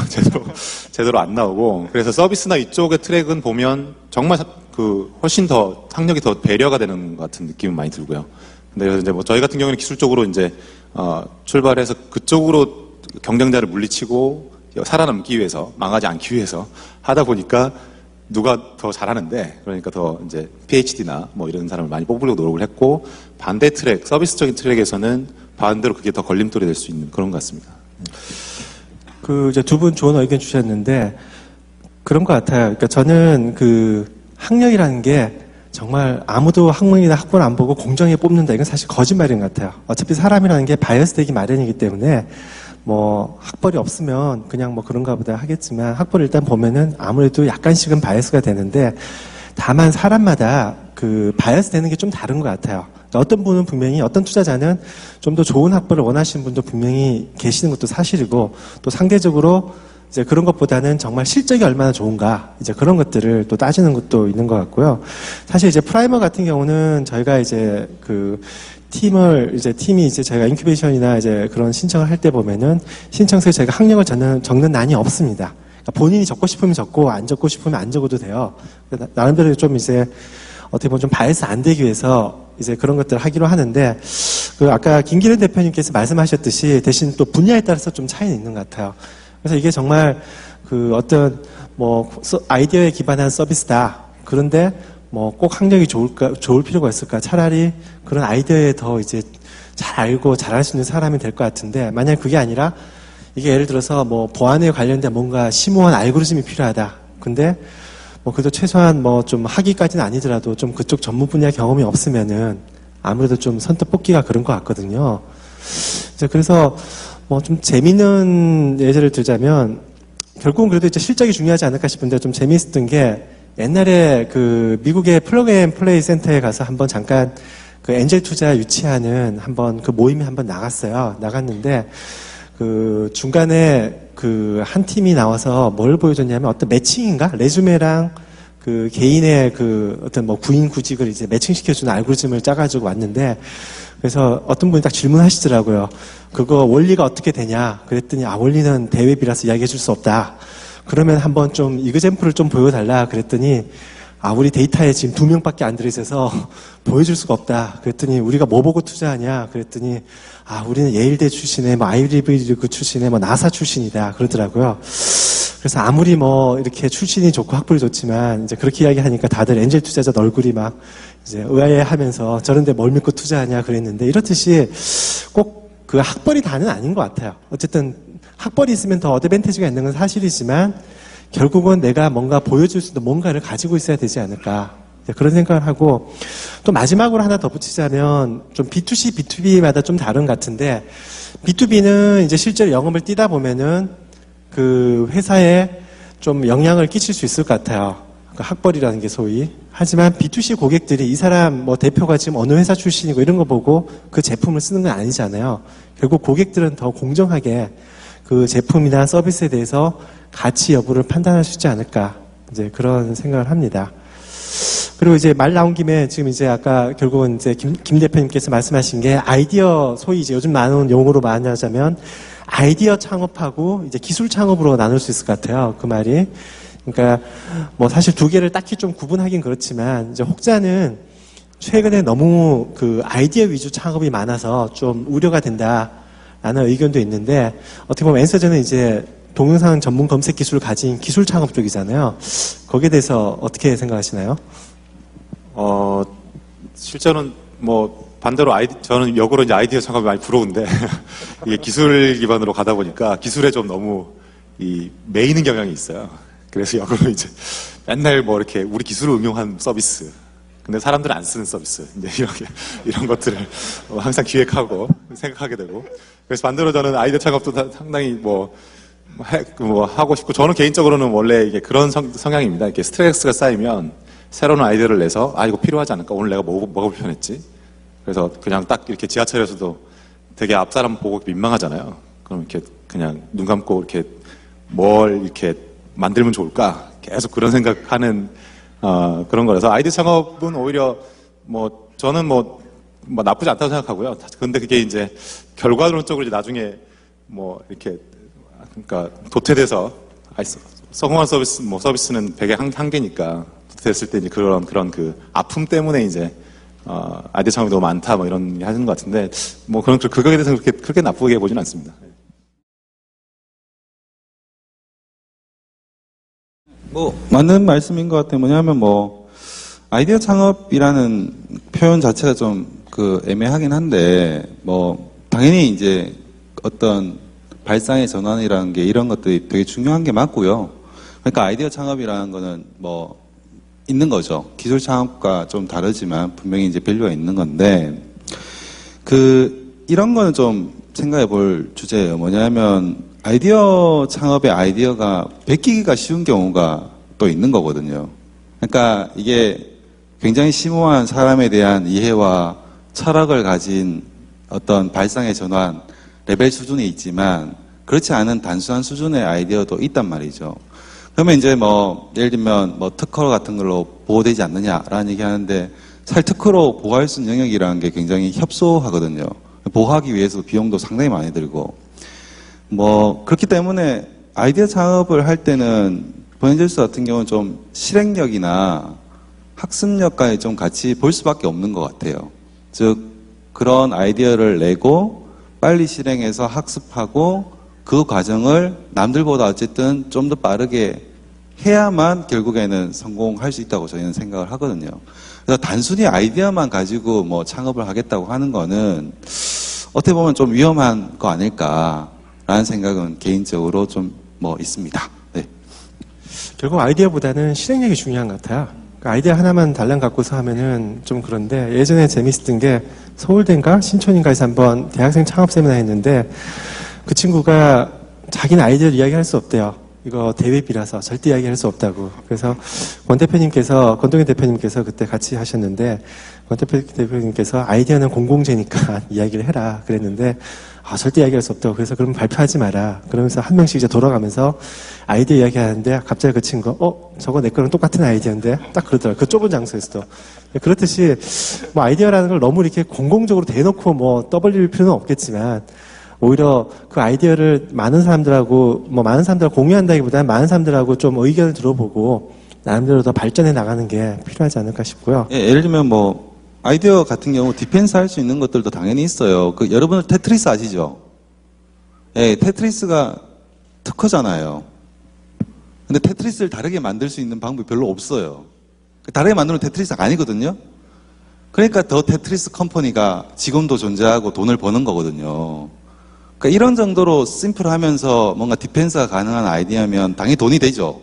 제대로 안 나오고 그래서 서비스나 이쪽의 트랙은 보면 정말 훨씬 더 학력이 더 배려가 되는 것 같은 느낌은 많이 들고요. 근데 그래서 이제 뭐 저희 같은 경우는 기술적으로 이제 출발해서 그쪽으로 경쟁자를 물리치고 살아남기 위해서 망하지 않기 위해서 하다 보니까 누가 더 잘하는데 그러니까 더 이제 PhD나 뭐 이런 사람을 많이 뽑으려고 노력을 했고 반대 트랙 서비스적인 트랙에서는 반대로 그게 더 걸림돌이 될 수 있는 그런 것 같습니다. 이제 두 분 좋은 의견 주셨는데 그런 것 같아요. 그러니까 저는 학력이라는 게 정말 아무도 학문이나 학벌 안 보고 공정하게 뽑는다. 이건 사실 거짓말인 것 같아요. 어차피 사람이라는 게 바이어스 되기 마련이기 때문에 뭐 학벌이 없으면 그냥 뭐 그런가 보다 하겠지만 학벌을 일단 보면은 아무래도 약간씩은 바이어스가 되는데 다만 사람마다 그 바이어스 되는 게 좀 다른 것 같아요. 그러니까 어떤 분은 분명히 어떤 투자자는 좀 더 좋은 학벌을 원하시는 분도 분명히 계시는 것도 사실이고 또 상대적으로 이제 그런 것보다는 정말 실적이 얼마나 좋은가 이제 그런 것들을 또 따지는 것도 있는 것 같고요. 사실 이제 프라이머 같은 경우는 저희가 이제 그 팀이 이제 저희가 인큐베이션이나 이제 그런 신청을 할 때 보면은 신청서에 저희가 학력을 적는 난이 없습니다. 그러니까 본인이 적고 싶으면 적고 안 적고 싶으면 안 적어도 돼요. 나름대로 좀 이제 어떻게 보면 좀 바이어스 안 되기 위해서 이제 그런 것들을 하기로 하는데 그 아까 김기련 대표님께서 말씀하셨듯이 대신 또 분야에 따라서 좀 차이는 있는 것 같아요. 그래서 이게 정말 그 어떤 뭐 아이디어에 기반한 서비스다. 그런데 뭐 꼭 학력이 좋을 필요가 있을까? 차라리 그런 아이디어에 더 이제 잘 알고 잘할 수 있는 사람이 될 것 같은데 만약 그게 아니라 이게 예를 들어서 뭐 보안에 관련된 뭔가 심오한 알고리즘이 필요하다. 근데 뭐 그래도 최소한 뭐 좀 학위까지는 아니더라도 좀 그쪽 전문 분야 경험이 없으면은 아무래도 좀 선뜻 뽑기가 그런 것 같거든요. 그래서 뭐 좀 재미있는 예를 들자면 결국은 그래도 이제 실적이 중요하지 않을까 싶은데 좀 재미있었던 게 옛날에 그 미국의 플러그 앤 플레이 센터에 가서 한번 잠깐 그 엔젤 투자 유치하는 한번 그 모임에 한번 나갔는데 그 중간에 그 한 팀이 나와서 뭘 보여줬냐면 어떤 매칭인가? 레주메랑 그 개인의 그 어떤 뭐 구인 구직을 이제 매칭시켜주는 알고리즘을 짜가지고 왔는데 그래서 어떤 분이 딱 질문하시더라고요. 그거 원리가 어떻게 되냐? 그랬더니 원리는 대외비라서 이야기해 줄 수 없다. 그러면 한번 좀 이그젠플을 좀 보여달라. 그랬더니 우리 데이터에 지금 2명밖에 안 들어있어서 보여줄 수가 없다. 그랬더니 우리가 뭐 보고 투자하냐? 그랬더니 우리는 예일대 출신의 뭐 아이비리그 출신의 뭐 나사 출신이다. 그러더라고요. 그래서 아무리 뭐 이렇게 출신이 좋고 학벌이 좋지만 이제 그렇게 이야기하니까 다들 엔젤 투자자 얼굴이 막 이제 의아해하면서 저런데 뭘 믿고 투자하냐 그랬는데 이렇듯이 꼭 그 학벌이 다는 아닌 것 같아요. 어쨌든 학벌이 있으면 더 어드밴티지가 있는 건 사실이지만 결국은 내가 뭔가 보여줄 수 있는 뭔가를 가지고 있어야 되지 않을까 그런 생각을 하고 또 마지막으로 하나 덧붙이자면 좀 B2C, B2B마다 좀 다른 것 같은데 B2B는 이제 실제로 영업을 뛰다 보면은 그 회사에 좀 영향을 끼칠 수 있을 것 같아요. 그 학벌이라는 게 소위. 하지만 B2C 고객들이 이 사람 뭐 대표가 지금 어느 회사 출신이고 이런 거 보고 그 제품을 쓰는 건 아니잖아요. 결국 고객들은 더 공정하게 그 제품이나 서비스에 대해서 가치 여부를 판단할 수 있지 않을까. 이제 그런 생각을 합니다. 그리고 이제 말 나온 김에 지금 이제 아까 결국은 이제 김 대표님께서 말씀하신 게 아이디어 소위 이제 요즘 나오는 용어로 말하자면 아이디어 창업하고 이제 기술 창업으로 나눌 수 있을 것 같아요. 그 말이. 그러니까 뭐 사실 두 개를 딱히 좀 구분하긴 그렇지만 이제 혹자는 최근에 너무 그 아이디어 위주 창업이 많아서 좀 우려가 된다라는 의견도 있는데 어떻게 보면 엔서전은 이제 동영상 전문 검색 기술을 가진 기술 창업 쪽이잖아요. 거기에 대해서 어떻게 생각하시나요? 실제로는 뭐 반대로 저는 역으로 이제 아이디어 창업이 많이 부러운데 이게 기술 기반으로 가다 보니까 기술에 좀 너무 매이는 경향이 있어요. 그래서 역으로 이제 맨날 뭐 이렇게 우리 기술을 응용한 서비스. 근데 사람들은 안 쓰는 서비스. 이제 이런 것들을 항상 기획하고 생각하게 되고. 그래서 반대로 저는 아이디어 창업도 상당히 하고 싶고, 저는 개인적으로는 원래 이게 그런 성향입니다. 이렇게 스트레스가 쌓이면 새로운 아이디어를 내서, 이거 필요하지 않을까? 오늘 내가 뭐가 불편했지? 그래서 그냥 딱 이렇게 지하철에서도 되게 앞 사람 보고 민망하잖아요. 그럼 이렇게 그냥 눈 감고 이렇게 뭘 이렇게 만들면 좋을까? 계속 그런 생각하는, 그런 거라서 아이디어 창업은 오히려 저는 나쁘지 않다고 생각하고요. 근데 그게 이제 결과론적으로 이제 나중에 이렇게 그러니까 도태돼서 성공한 서비스는 되게 한계니까 도태됐을 때 이제 그런 그 아픔 때문에 이제 아이디어 창업이 너무 많다 이런 얘기 하시는 것 같은데 그런 그거에 대해서 그렇게 나쁘게 보지는 않습니다. 맞는 말씀인 것 같아요. 뭐냐면 아이디어 창업이라는 표현 자체가 좀 애매하긴 한데 당연히 이제 어떤 발상의 전환이라는 게 이런 것들이 되게 중요한 게 맞고요. 그러니까 아이디어 창업이라는 거는 있는 거죠. 기술 창업과 좀 다르지만 분명히 이제 밸류가 있는 건데, 이런 거는 좀 생각해 볼 주제예요. 뭐냐면, 아이디어 창업의 아이디어가 베끼기가 쉬운 경우가 또 있는 거거든요. 그러니까 이게 굉장히 심오한 사람에 대한 이해와 철학을 가진 어떤 발상의 전환, 레벨 수준이 있지만, 그렇지 않은 단순한 수준의 아이디어도 있단 말이죠. 그러면 이제 예를 들면 특허 같은 걸로 보호되지 않느냐라는 얘기 하는데, 사실 특허로 보호할 수 있는 영역이라는 게 굉장히 협소하거든요. 보호하기 위해서 비용도 상당히 많이 들고. 그렇기 때문에 아이디어 창업을 할 때는 버닝젤스 같은 경우는 좀 실행력이나 학습력까지 좀 같이 볼 수밖에 없는 것 같아요. 즉, 그런 아이디어를 내고 빨리 실행해서 학습하고 그 과정을 남들보다 어쨌든 좀 더 빠르게 해야만 결국에는 성공할 수 있다고 저희는 생각을 하거든요. 그래서 단순히 아이디어만 가지고 창업을 하겠다고 하는 거는 어떻게 보면 좀 위험한 거 아닐까라는 생각은 개인적으로 좀 있습니다. 네. 결국 아이디어보다는 실행력이 중요한 것 같아요. 그러니까 아이디어 하나만 달랑 갖고서 하면은 좀 그런데, 예전에 재밌었던 게 서울대인가 신촌인가에서 한번 대학생 창업 세미나 했는데, 그 친구가 자기는 아이디어를 이야기할 수 없대요. 이거 대회비라서 절대 이야기할 수 없다고. 그래서 권동현 대표님께서 그때 같이 하셨는데, 대표님께서 아이디어는 공공재니까 이야기를 해라 그랬는데, 절대 이야기할 수 없다고. 그래서 그러면 발표하지 마라. 그러면서 한 명씩 이제 돌아가면서 아이디어 이야기하는데, 갑자기 그 친구가 저거 내 거랑 똑같은 아이디어인데 딱 그러더라고요. 그 좁은 장소에서도. 그렇듯이 아이디어라는 걸 너무 이렇게 공공적으로 대놓고 떠벌릴 필요는 없겠지만, 오히려 그 아이디어를 많은 사람들하고 공유한다기보다는 많은 사람들하고 좀 의견을 들어보고 나름대로 더 발전해 나가는 게 필요하지 않을까 싶고요. 예, 예를 들면 아이디어 같은 경우 디펜스 할 수 있는 것들도 당연히 있어요. 여러분들 테트리스 아시죠? 예, 테트리스가 특허잖아요. 근데 테트리스를 다르게 만들 수 있는 방법이 별로 없어요. 다르게 만들면 테트리스가 아니거든요. 그러니까 더 테트리스 컴퍼니가 지금도 존재하고 돈을 버는 거거든요. 그러니까 이런 정도로 심플하면서 뭔가 디펜스가 가능한 아이디어면 당연히 돈이 되죠.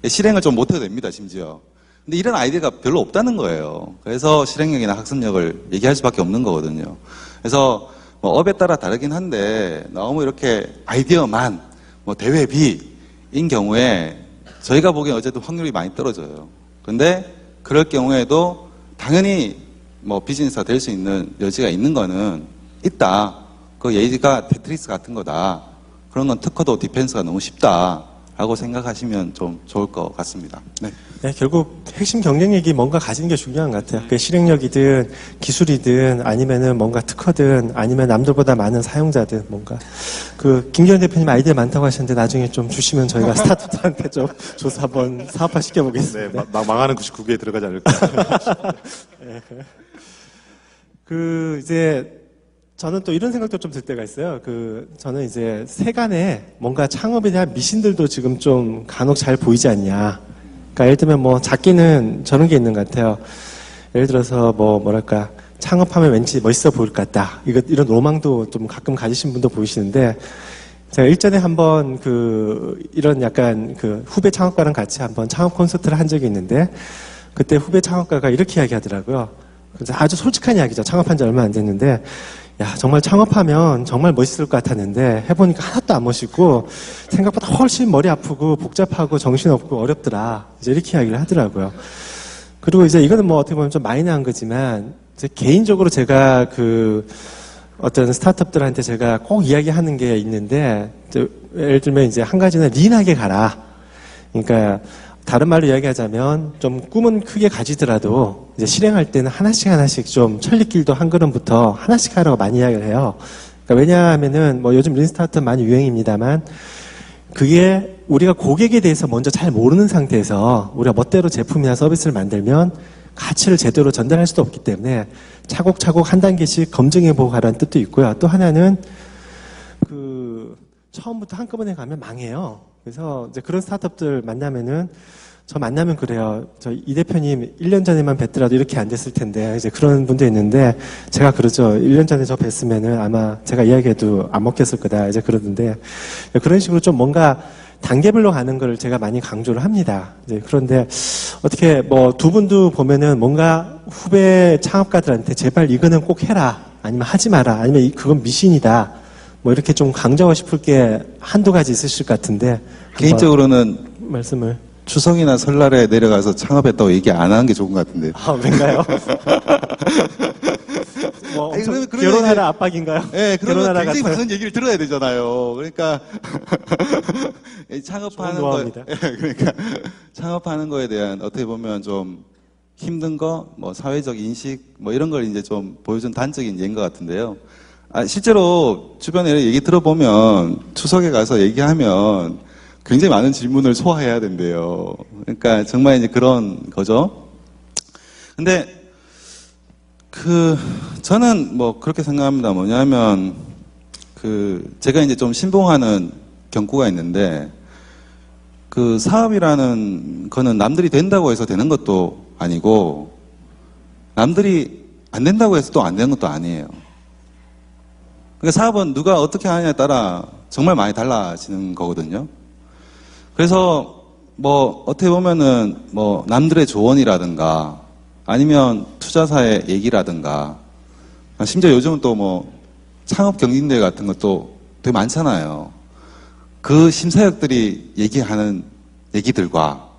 실행을 좀 못해도 됩니다, 심지어. 근데 이런 아이디어가 별로 없다는 거예요. 그래서 실행력이나 학습력을 얘기할 수밖에 없는 거거든요. 그래서 업에 따라 다르긴 한데 너무 이렇게 아이디어만 대회비인 경우에 저희가 보기엔 어쨌든 확률이 많이 떨어져요. 근데 그럴 경우에도 당연히 비즈니스가 될 수 있는 여지가 있는 거는 있다. 그 예지가 테트리스 같은 거다. 그런 건 특허도 디펜스가 너무 쉽다라고 생각하시면 좀 좋을 것 같습니다. 네. 네, 결국 핵심 경쟁력이 뭔가 가지는 게 중요한 것 같아요. 그게 실행력이든 기술이든 아니면은 뭔가 특허든 아니면 남들보다 많은 사용자든 뭔가. 김기현 대표님 아이디어 많다고 하셨는데 나중에 좀 주시면 저희가 스타트업들한테 좀 조사 한번 사업화 시켜보겠습니다. 네, 망하는 99개에 들어가지 않을까. 네. 이제 저는 또 이런 생각도 좀 들 때가 있어요. 저는 이제 세간에 뭔가 창업에 대한 미신들도 지금 좀 간혹 잘 보이지 않냐. 그러니까 예를 들면 작게는 저런 게 있는 것 같아요. 예를 들어서 뭐랄까, 창업하면 왠지 멋있어 보일 것 같다. 이런 로망도 좀 가끔 가지신 분도 보이시는데, 제가 일전에 한번 이런 약간 후배 창업가랑 같이 한번 창업 콘서트를 한 적이 있는데, 그때 후배 창업가가 이렇게 이야기하더라고요. 아주 솔직한 이야기죠. 창업한 지 얼마 안 됐는데, 정말 창업하면 정말 멋있을 것 같았는데 해보니까 하나도 안 멋있고 생각보다 훨씬 머리 아프고 복잡하고 정신없고 어렵더라. 이제 이렇게 이야기를 하더라고요. 그리고 이제 이거는 어떻게 보면 좀 마이너한 거지만 이제 개인적으로 제가 어떤 스타트업들한테 제가 꼭 이야기하는 게 있는데, 예를 들면 이제 한 가지는 린하게 가라. 그러니까 다른 말로 이야기하자면 좀 꿈은 크게 가지더라도 이제 실행할 때는 하나씩 좀 천리길도 한 걸음부터 하나씩 하라고 많이 이야기를 해요. 그러니까 왜냐하면은 요즘 린 스타트업 많이 유행입니다만 그게 우리가 고객에 대해서 먼저 잘 모르는 상태에서 우리가 멋대로 제품이나 서비스를 만들면 가치를 제대로 전달할 수도 없기 때문에 차곡차곡 한 단계씩 검증해보고 가라는 뜻도 있고요. 또 하나는 처음부터 한꺼번에 가면 망해요. 그래서 이제 그런 스타트업들 만나면은 저 만나면 그래요. 저 이 대표님 1년 전에만 뵀더라도 이렇게 안 됐을 텐데 이제 그런 분도 있는데 제가 그러죠. 1년 전에 저 뵀으면은 아마 제가 이야기해도 안 먹혔을 거다. 이제 그러던데 그런 식으로 좀 뭔가 단계별로 가는 걸 제가 많이 강조를 합니다. 이제 그런데 어떻게 뭐 두 분도 보면은 뭔가 후배 창업가들한테 제발 이거는 꼭 해라, 아니면 하지 마라, 아니면 그건 미신이다, 뭐 이렇게 좀 강조하고 싶을 게 한두 가지 있으실 것 같은데 개인적으로는 말씀을. 추석이나 설날에 내려가서 창업했다고 얘기 안 하는 게 좋은 것 같은데요. 아, 왠가요? 뭐 아니, 엄청 그러면 결혼하라 압박인가요? 네, 그러면 결혼하라 굉장히 같은. 많은 얘기를 들어야 되잖아요. 그러니까 창업하는 좋은 거, 노하우입니다. 그러니까 창업하는 거에 대한 어떻게 보면 좀 힘든 거, 뭐 사회적 인식, 뭐 이런 걸 이제 좀 보여준 단적인 예인 것 같은데요. 아, 실제로 주변에 얘기 들어보면 추석에 가서 얘기하면 굉장히 많은 질문을 소화해야 된대요. 그러니까 정말 이제 그런 거죠. 근데 저는 뭐 그렇게 생각합니다. 뭐냐면 제가 이제 좀 신봉하는 경구가 있는데 사업이라는 거는 남들이 된다고 해서 되는 것도 아니고 남들이 안 된다고 해서 또 안 되는 것도 아니에요. 그러니까 사업은 누가 어떻게 하느냐에 따라 정말 많이 달라지는 거거든요. 그래서 뭐 어떻게 보면은 뭐 남들의 조언이라든가 아니면 투자사의 얘기라든가 심지어 요즘은 또 뭐 창업 경진대회 같은 것도 되게 많잖아요. 그 심사역들이 얘기하는 얘기들과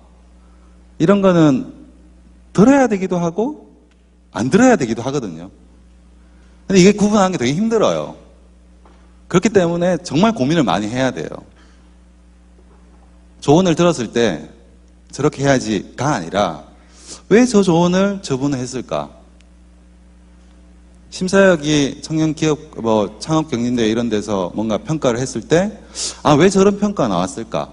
이런 거는 들어야 되기도 하고 안 들어야 되기도 하거든요. 근데 이게 구분하는 게 되게 힘들어요. 그렇기 때문에 정말 고민을 많이 해야 돼요. 조언을 들었을 때 저렇게 해야지가 아니라 왜 저 조언을 저분은 했을까? 심사역이 청년 기업 뭐 창업 경진대회 이런 데서 뭔가 평가를 했을 때 왜 저런 평가가 나왔을까?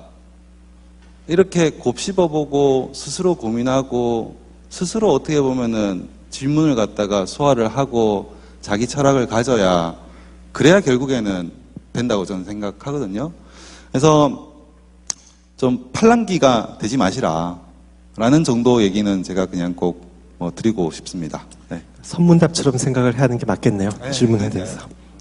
이렇게 곱씹어보고 스스로 고민하고 스스로 어떻게 보면은 질문을 갖다가 소화를 하고 자기 철학을 가져야 그래야 결국에는 된다고 저는 생각하거든요. 그래서 좀 팔랑귀가 되지 마시라 라는 정도 얘기는 제가 그냥 꼭 뭐 드리고 싶습니다. 네. 선문답처럼 생각을 하는 게 맞겠네요. 네, 질문에 네. 대해서.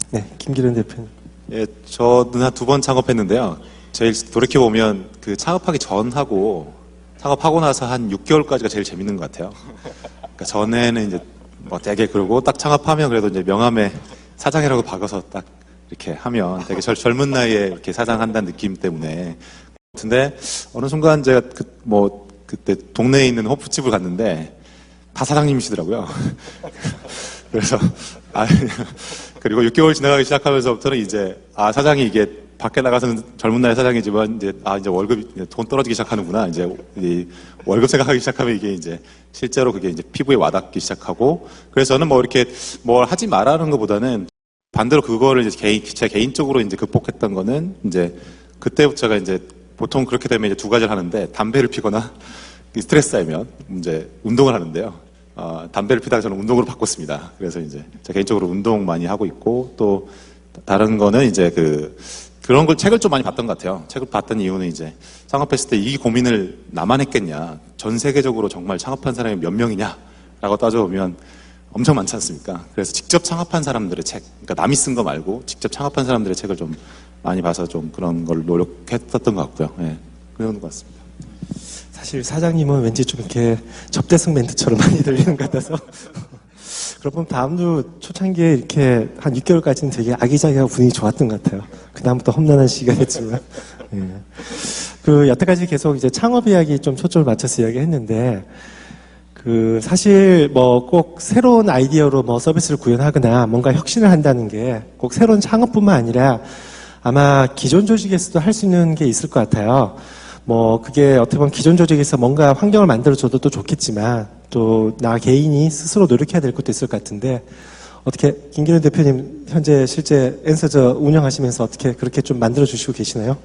네, 김기련 대표님. 예, 저는 한 2번 창업했는데요. 제일 돌이켜보면 그 창업하기 전하고 창업하고 나서 한 6개월까지가 제일 재밌는 것 같아요. 그러니까 전에는 이제 뭐 되게 그러고 딱 창업하면 그래도 이제 명함에 사장이라고 박아서 딱 이렇게 하면 되게 젊은 나이에 이렇게 사장한다는 느낌 때문에. 근데 어느 순간 제가 그때 동네에 있는 호프집을 갔는데 다 사장님이시더라고요. 그래서 그리고 6개월 지나가기 시작하면서부터는 이제 사장이 이게 밖에 나가서는 젊은 나이 사장이지만 이제 월급이 돈 떨어지기 시작하는구나. 이제 이 월급 생각하기 시작하면 이게 이제 실제로 그게 이제 피부에 와닿기 시작하고. 그래서 저는 뭐 이렇게 뭘 하지 말라는 것보다는 반대로 그거를 이제 제 개인적으로 이제 극복했던 거는 이제 그때부터 제가 이제 보통 그렇게 되면 이제 두 가지를 하는데 담배를 피거나 스트레스 쌓이면 이제 운동을 하는데요. 담배를 피다가 저는 운동으로 바꿨습니다. 그래서 이제 제가 개인적으로 운동 많이 하고 있고 또 다른 거는 이제 그런 걸 책을 좀 많이 봤던 것 같아요. 책을 봤던 이유는 이제 창업했을 때 이 고민을 나만 했겠냐. 전 세계적으로 정말 창업한 사람이 몇 명이냐라고 따져보면 엄청 많지 않습니까? 그래서 직접 창업한 사람들의 책, 그러니까 남이 쓴 거 말고 직접 창업한 사람들의 책을 좀 많이 봐서 좀 그런 걸 노력했었던 것 같고요. 예, 그런 것 같습니다. 사실 사장님은 왠지 좀 이렇게 접대성 멘트처럼 많이 들리는 것 같아서. 그럼 다음도 초창기에 이렇게 한 6개월까지는 되게 아기자기하고 분위기 좋았던 것 같아요. 그다음부터 험난한 시기가 됐지만. 예. 여태까지 계속 이제 창업 이야기 좀 초점을 맞춰서 이야기 했는데, 사실 뭐 꼭 새로운 아이디어로 뭐 서비스를 구현하거나 뭔가 혁신을 한다는 게 꼭 새로운 창업뿐만 아니라 아마 기존 조직에서도 할 수 있는 게 있을 것 같아요. 뭐 그게 어떻게 보면 기존 조직에서 뭔가 환경을 만들어줘도 또 좋겠지만 또 나 개인이 스스로 노력해야 될 것도 있을 것 같은데 어떻게 김기련 대표님 현재 실제 엔서저 운영하시면서 어떻게 그렇게 좀 만들어 주시고 계시나요?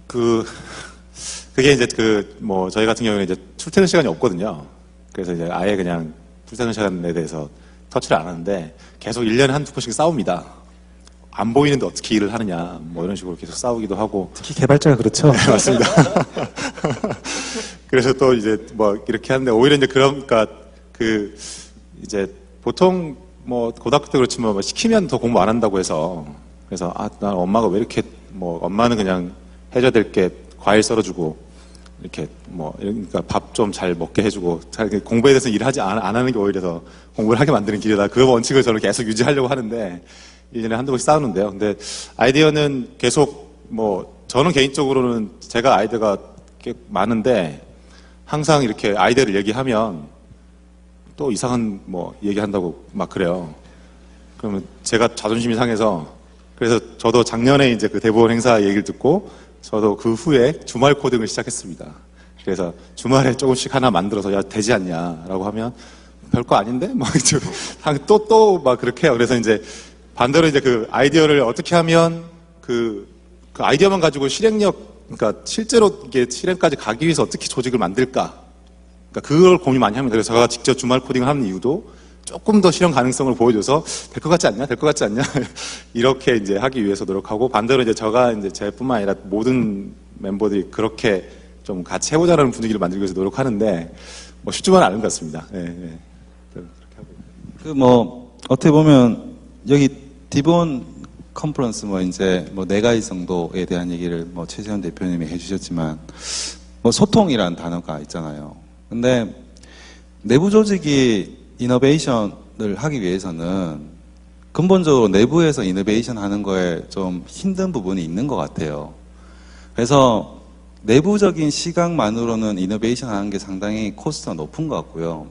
그게 이제 뭐 저희 같은 경우는 이제 출퇴근 시간이 없거든요. 그래서 이제 아예 그냥 출퇴근 시간에 대해서 터치를 안 하는데 계속 1년에 한두 번씩 싸웁니다. 안 보이는데 어떻게 일을 하느냐, 뭐 이런 식으로 계속 싸우기도 하고. 특히 개발자가 그렇죠. 네, 맞습니다. 그래서 또 이제 뭐 이렇게 하는데 오히려 이제 그러니까 이제 보통 뭐 고등학교 때 그렇지만 뭐 시키면 더 공부 안 한다고 해서 그래서 난 엄마가 왜 이렇게 뭐 엄마는 그냥 해줘야 될 게 과일 썰어주고 이렇게 뭐 그러니까 밥 좀 잘 먹게 해주고 공부에 대해서 일하지 안 하는 게 오히려 더 공부를 하게 만드는 길이다. 그 원칙을 저는 계속 유지하려고 하는데 1년에 한두 번씩 싸우는데요. 근데 아이디어는 계속 뭐 저는 개인적으로는 제가 아이디어가 꽤 많은데 항상 이렇게 아이디어를 얘기하면 또 이상한 뭐 얘기한다고 막 그래요. 그러면 제가 자존심이 상해서 그래서 저도 작년에 이제 그 대법원 행사 얘기를 듣고 저도 그 후에 주말 코딩을 시작했습니다. 그래서 주말에 조금씩 하나 만들어서 야 되지 않냐라고 하면 별거 아닌데 또 막 그렇게 해요. 그래서 이제 반대로 이제 그 아이디어를 어떻게 하면 그 아이디어만 가지고 그러니까 실제로 이게 실행까지 가기 위해서 어떻게 조직을 만들까? 그러니까 그걸 고민 많이 합니다. 그래서 제가 직접 주말 코딩을 하는 이유도 조금 더 실현 가능성을 보여줘서 될 것 같지 않냐? 될 것 같지 않냐? 이렇게 이제 하기 위해서 노력하고 반대로 이제 제가 이제 제뿐만 아니라 모든 멤버들이 그렇게 좀 같이 해보자는 분위기를 만들기 위해서 노력하는데 뭐 쉽지만은 않은 것 같습니다. 예, 예. 그렇게 하고. 그 뭐 어떻게 보면 여기 디본 컨퍼런스 뭐 이제 뭐 4가지 정도에 대한 얘기를 뭐 최재현 대표님이 해주셨지만 뭐 소통이란 단어가 있잖아요. 근데 내부 조직이 이노베이션을 하기 위해서는 근본적으로 내부에서 이노베이션 하는 거에 좀 힘든 부분이 있는 것 같아요. 그래서 내부적인 시각만으로는 이노베이션 하는 게 상당히 코스트가 높은 것 같고요.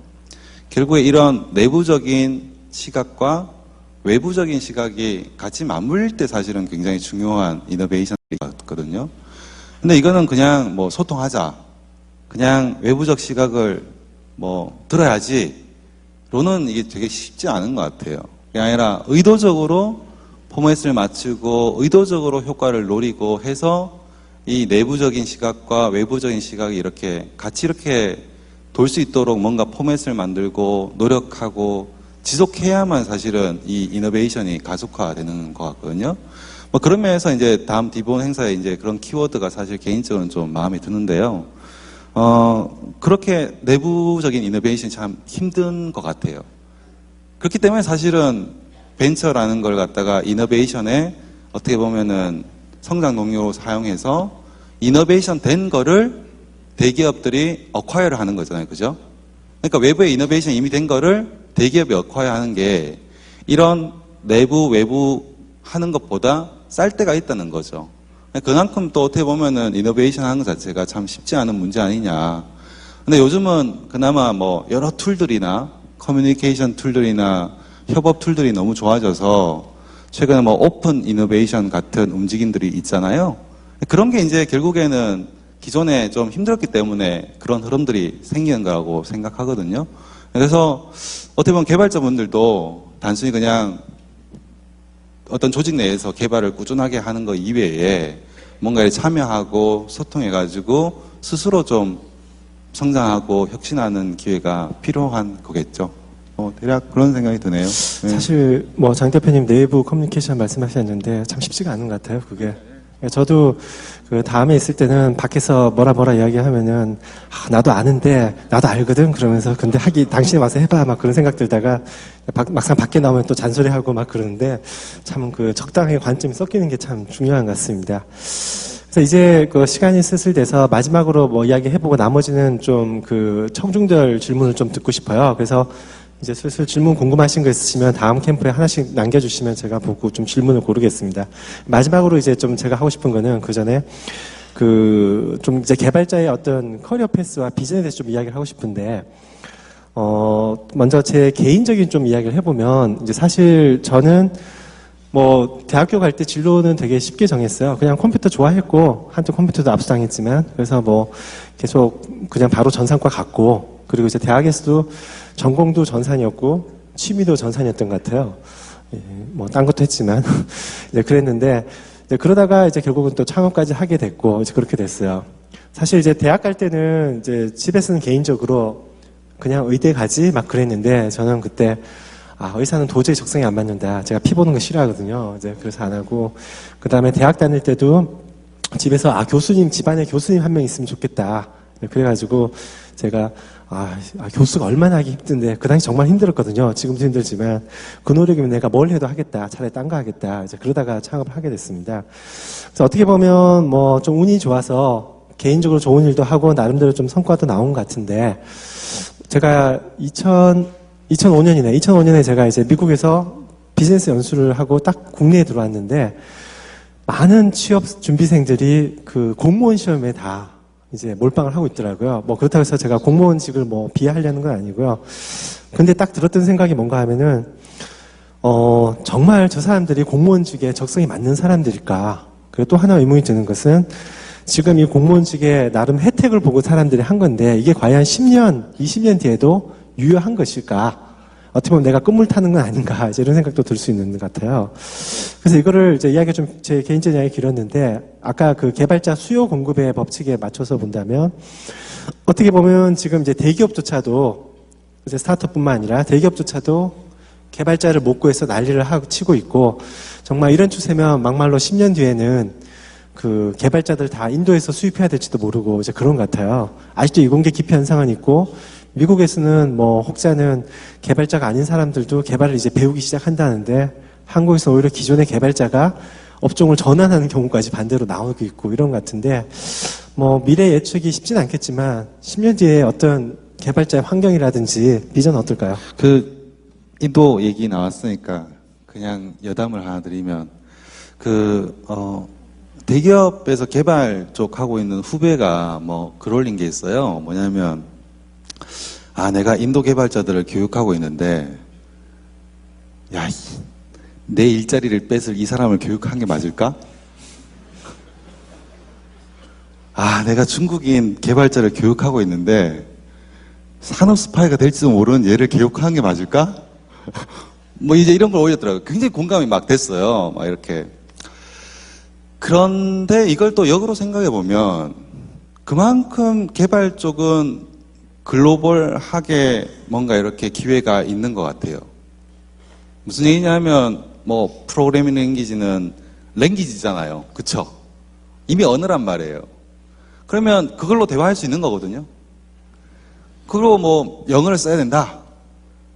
결국에 이런 내부적인 시각과 외부적인 시각이 같이 맞물릴 때 사실은 굉장히 중요한 이노베이션이거든요. 근데 이거는 그냥 뭐 소통하자. 그냥 외부적 시각을 뭐 들어야지. 로는 이게 되게 쉽지 않은 것 같아요. 그게 아니라 의도적으로 포맷을 맞추고 의도적으로 효과를 노리고 해서 이 내부적인 시각과 외부적인 시각이 이렇게 같이 이렇게 돌 수 있도록 뭔가 포맷을 만들고 노력하고 지속해야만 사실은 이 이노베이션이 가속화되는 것 같거든요. 뭐 그런 면에서 이제 다음 디본 행사에 이제 그런 키워드가 사실 개인적으로는 좀 마음에 드는데요. 그렇게 내부적인 이노베이션이 참 힘든 것 같아요. 그렇기 때문에 사실은 벤처라는 걸 갖다가 이노베이션에 어떻게 보면은 성장 동력으로 사용해서 이노베이션 된 거를 대기업들이 어콰이어를 하는 거잖아요. 그죠? 그러니까 외부에 이노베이션 이미 된 거를 대기업이 어콰이어 하는 게 이런 내부, 외부 하는 것보다 쌀 때가 있다는 거죠. 그만큼 또 어떻게 보면은 이노베이션 하는 것 자체가 참 쉽지 않은 문제 아니냐. 근데 요즘은 그나마 뭐 여러 툴들이나 커뮤니케이션 툴들이나 협업 툴들이 너무 좋아져서 최근에 뭐 오픈 이노베이션 같은 움직임들이 있잖아요. 그런 게 이제 결국에는 기존에 좀 힘들었기 때문에 그런 흐름들이 생기는 거라고 생각하거든요. 그래서 어떻게 보면 개발자분들도 단순히 그냥 어떤 조직 내에서 개발을 꾸준하게 하는 것 이외에 뭔가에 참여하고 소통해가지고 스스로 좀 성장하고 혁신하는 기회가 필요한 거겠죠. 대략 그런 생각이 드네요. 네. 사실 뭐 장 대표님 내부 커뮤니케이션 말씀하셨는데 참 쉽지가 않은 것 같아요. 그게. 저도 그 다음에 있을 때는 밖에서 뭐라 이야기하면은 나도 아는데 나도 알거든 그러면서 근데 당신이 와서 해봐 막 그런 생각 들다가 막상 밖에 나오면 또 잔소리하고 막 그러는데 참 그 적당히 관점이 섞이는 게 참 중요한 것 같습니다. 그래서 이제 그 시간이 슬슬 돼서 마지막으로 뭐 이야기해보고 나머지는 좀 그 청중들 질문을 좀 듣고 싶어요. 그래서 이제 슬슬 질문 궁금하신 거 있으시면 다음 캠프에 하나씩 남겨주시면 제가 보고 좀 질문을 고르겠습니다. 마지막으로 이제 좀 제가 하고 싶은 거는 그 전에 좀 이제 개발자의 어떤 커리어 패스와 비전에 대해서 좀 이야기를 하고 싶은데, 먼저 제 개인적인 좀 이야기를 해보면, 이제 사실 저는 뭐 대학교 갈 때 진로는 되게 쉽게 정했어요. 그냥 컴퓨터 좋아했고, 한쪽 컴퓨터도 압수당했지만, 그래서 뭐 계속 그냥 바로 전산과 갔고, 그리고 이제 대학에서도 전공도 전산이었고 취미도 전산이었던 것 같아요. 예, 뭐 딴 것도 했지만 네, 그랬는데 이제 그러다가 이제 결국은 또 창업까지 하게 됐고 이제 그렇게 됐어요. 사실 이제 대학 갈 때는 이제 집에서는 개인적으로 그냥 의대 가지 막 그랬는데 저는 그때 의사는 도저히 적성이 안 맞는다. 제가 피 보는 거 싫어하거든요. 이제 그래서 안 하고 그 다음에 대학 다닐 때도 집에서 교수님 집안에 교수님 한 명 있으면 좋겠다. 네, 그래가지고 제가 교수가 얼마나 하기 힘든데 그 당시 정말 힘들었거든요. 지금도 힘들지만 그 노력이면 내가 뭘 해도 하겠다. 차라리 딴 거 하겠다. 이제 그러다가 창업을 하게 됐습니다. 그래서 어떻게 보면 뭐 좀 운이 좋아서 개인적으로 좋은 일도 하고 나름대로 좀 성과도 나온 것 같은데 제가 2005년에 제가 이제 미국에서 비즈니스 연수를 하고 딱 국내에 들어왔는데 많은 취업 준비생들이 그 공무원 시험에 다 이제 몰빵을 하고 있더라고요. 뭐 그렇다고 해서 제가 공무원직을 뭐 비하하려는 건 아니고요. 근데 딱 들었던 생각이 뭔가 하면은 정말 저 사람들이 공무원직에 적성이 맞는 사람들일까? 그리고 또 하나 의문이 드는 것은 지금 이 공무원직에 나름 혜택을 보고 사람들이 한 건데 이게 과연 10년, 20년 뒤에도 유효한 것일까? 어떻게 보면 내가 끝물 타는 건 아닌가? 이제 이런 생각도 들 수 있는 것 같아요. 그래서 이거를 이제 이야기가 좀 제 개인적인 이야기 길었는데 아까 그 개발자 수요 공급의 법칙에 맞춰서 본다면 어떻게 보면 지금 이제 대기업조차도 이제 스타트업뿐만 아니라 대기업조차도 개발자를 못 구해서 난리를 하고 치고 있고 정말 이런 추세면 막말로 10년 뒤에는 그 개발자들 다 인도에서 수입해야 될지도 모르고 이제 그런 것 같아요. 아직도 이공계 기피 현상은 있고 미국에서는 뭐 혹자는 개발자가 아닌 사람들도 개발을 이제 배우기 시작한다는데 한국에서 오히려 기존의 개발자가 업종을 전환하는 경우까지 반대로 나오고 있고 이런 것 같은데 뭐 미래 예측이 쉽진 않겠지만 10년 뒤에 어떤 개발자의 환경이라든지 비전 어떨까요? 그 인도 얘기 나왔으니까 그냥 여담을 하나 드리면 대기업에서 개발 쪽 하고 있는 후배가 뭐 글 올린 게 있어요. 뭐냐면 내가 인도 개발자들을 교육하고 있는데 내 일자리를 뺏을 이 사람을 교육한 게 맞을까? 내가 중국인 개발자를 교육하고 있는데 산업 스파이가 될지도 모르는 얘를 교육한 게 맞을까? 뭐 이제 이런 걸 올렸더라고요. 굉장히 공감이 막 됐어요. 막 이렇게. 그런데 이걸 또 역으로 생각해 보면 그만큼 개발 쪽은 글로벌하게 뭔가 이렇게 기회가 있는 것 같아요. 무슨 얘기냐면 뭐 프로그래밍 랭귀지는 랭귀지잖아요. 그쵸? 이미 언어란 말이에요. 그러면 그걸로 대화할 수 있는 거거든요. 그리고 뭐 영어를 써야 된다.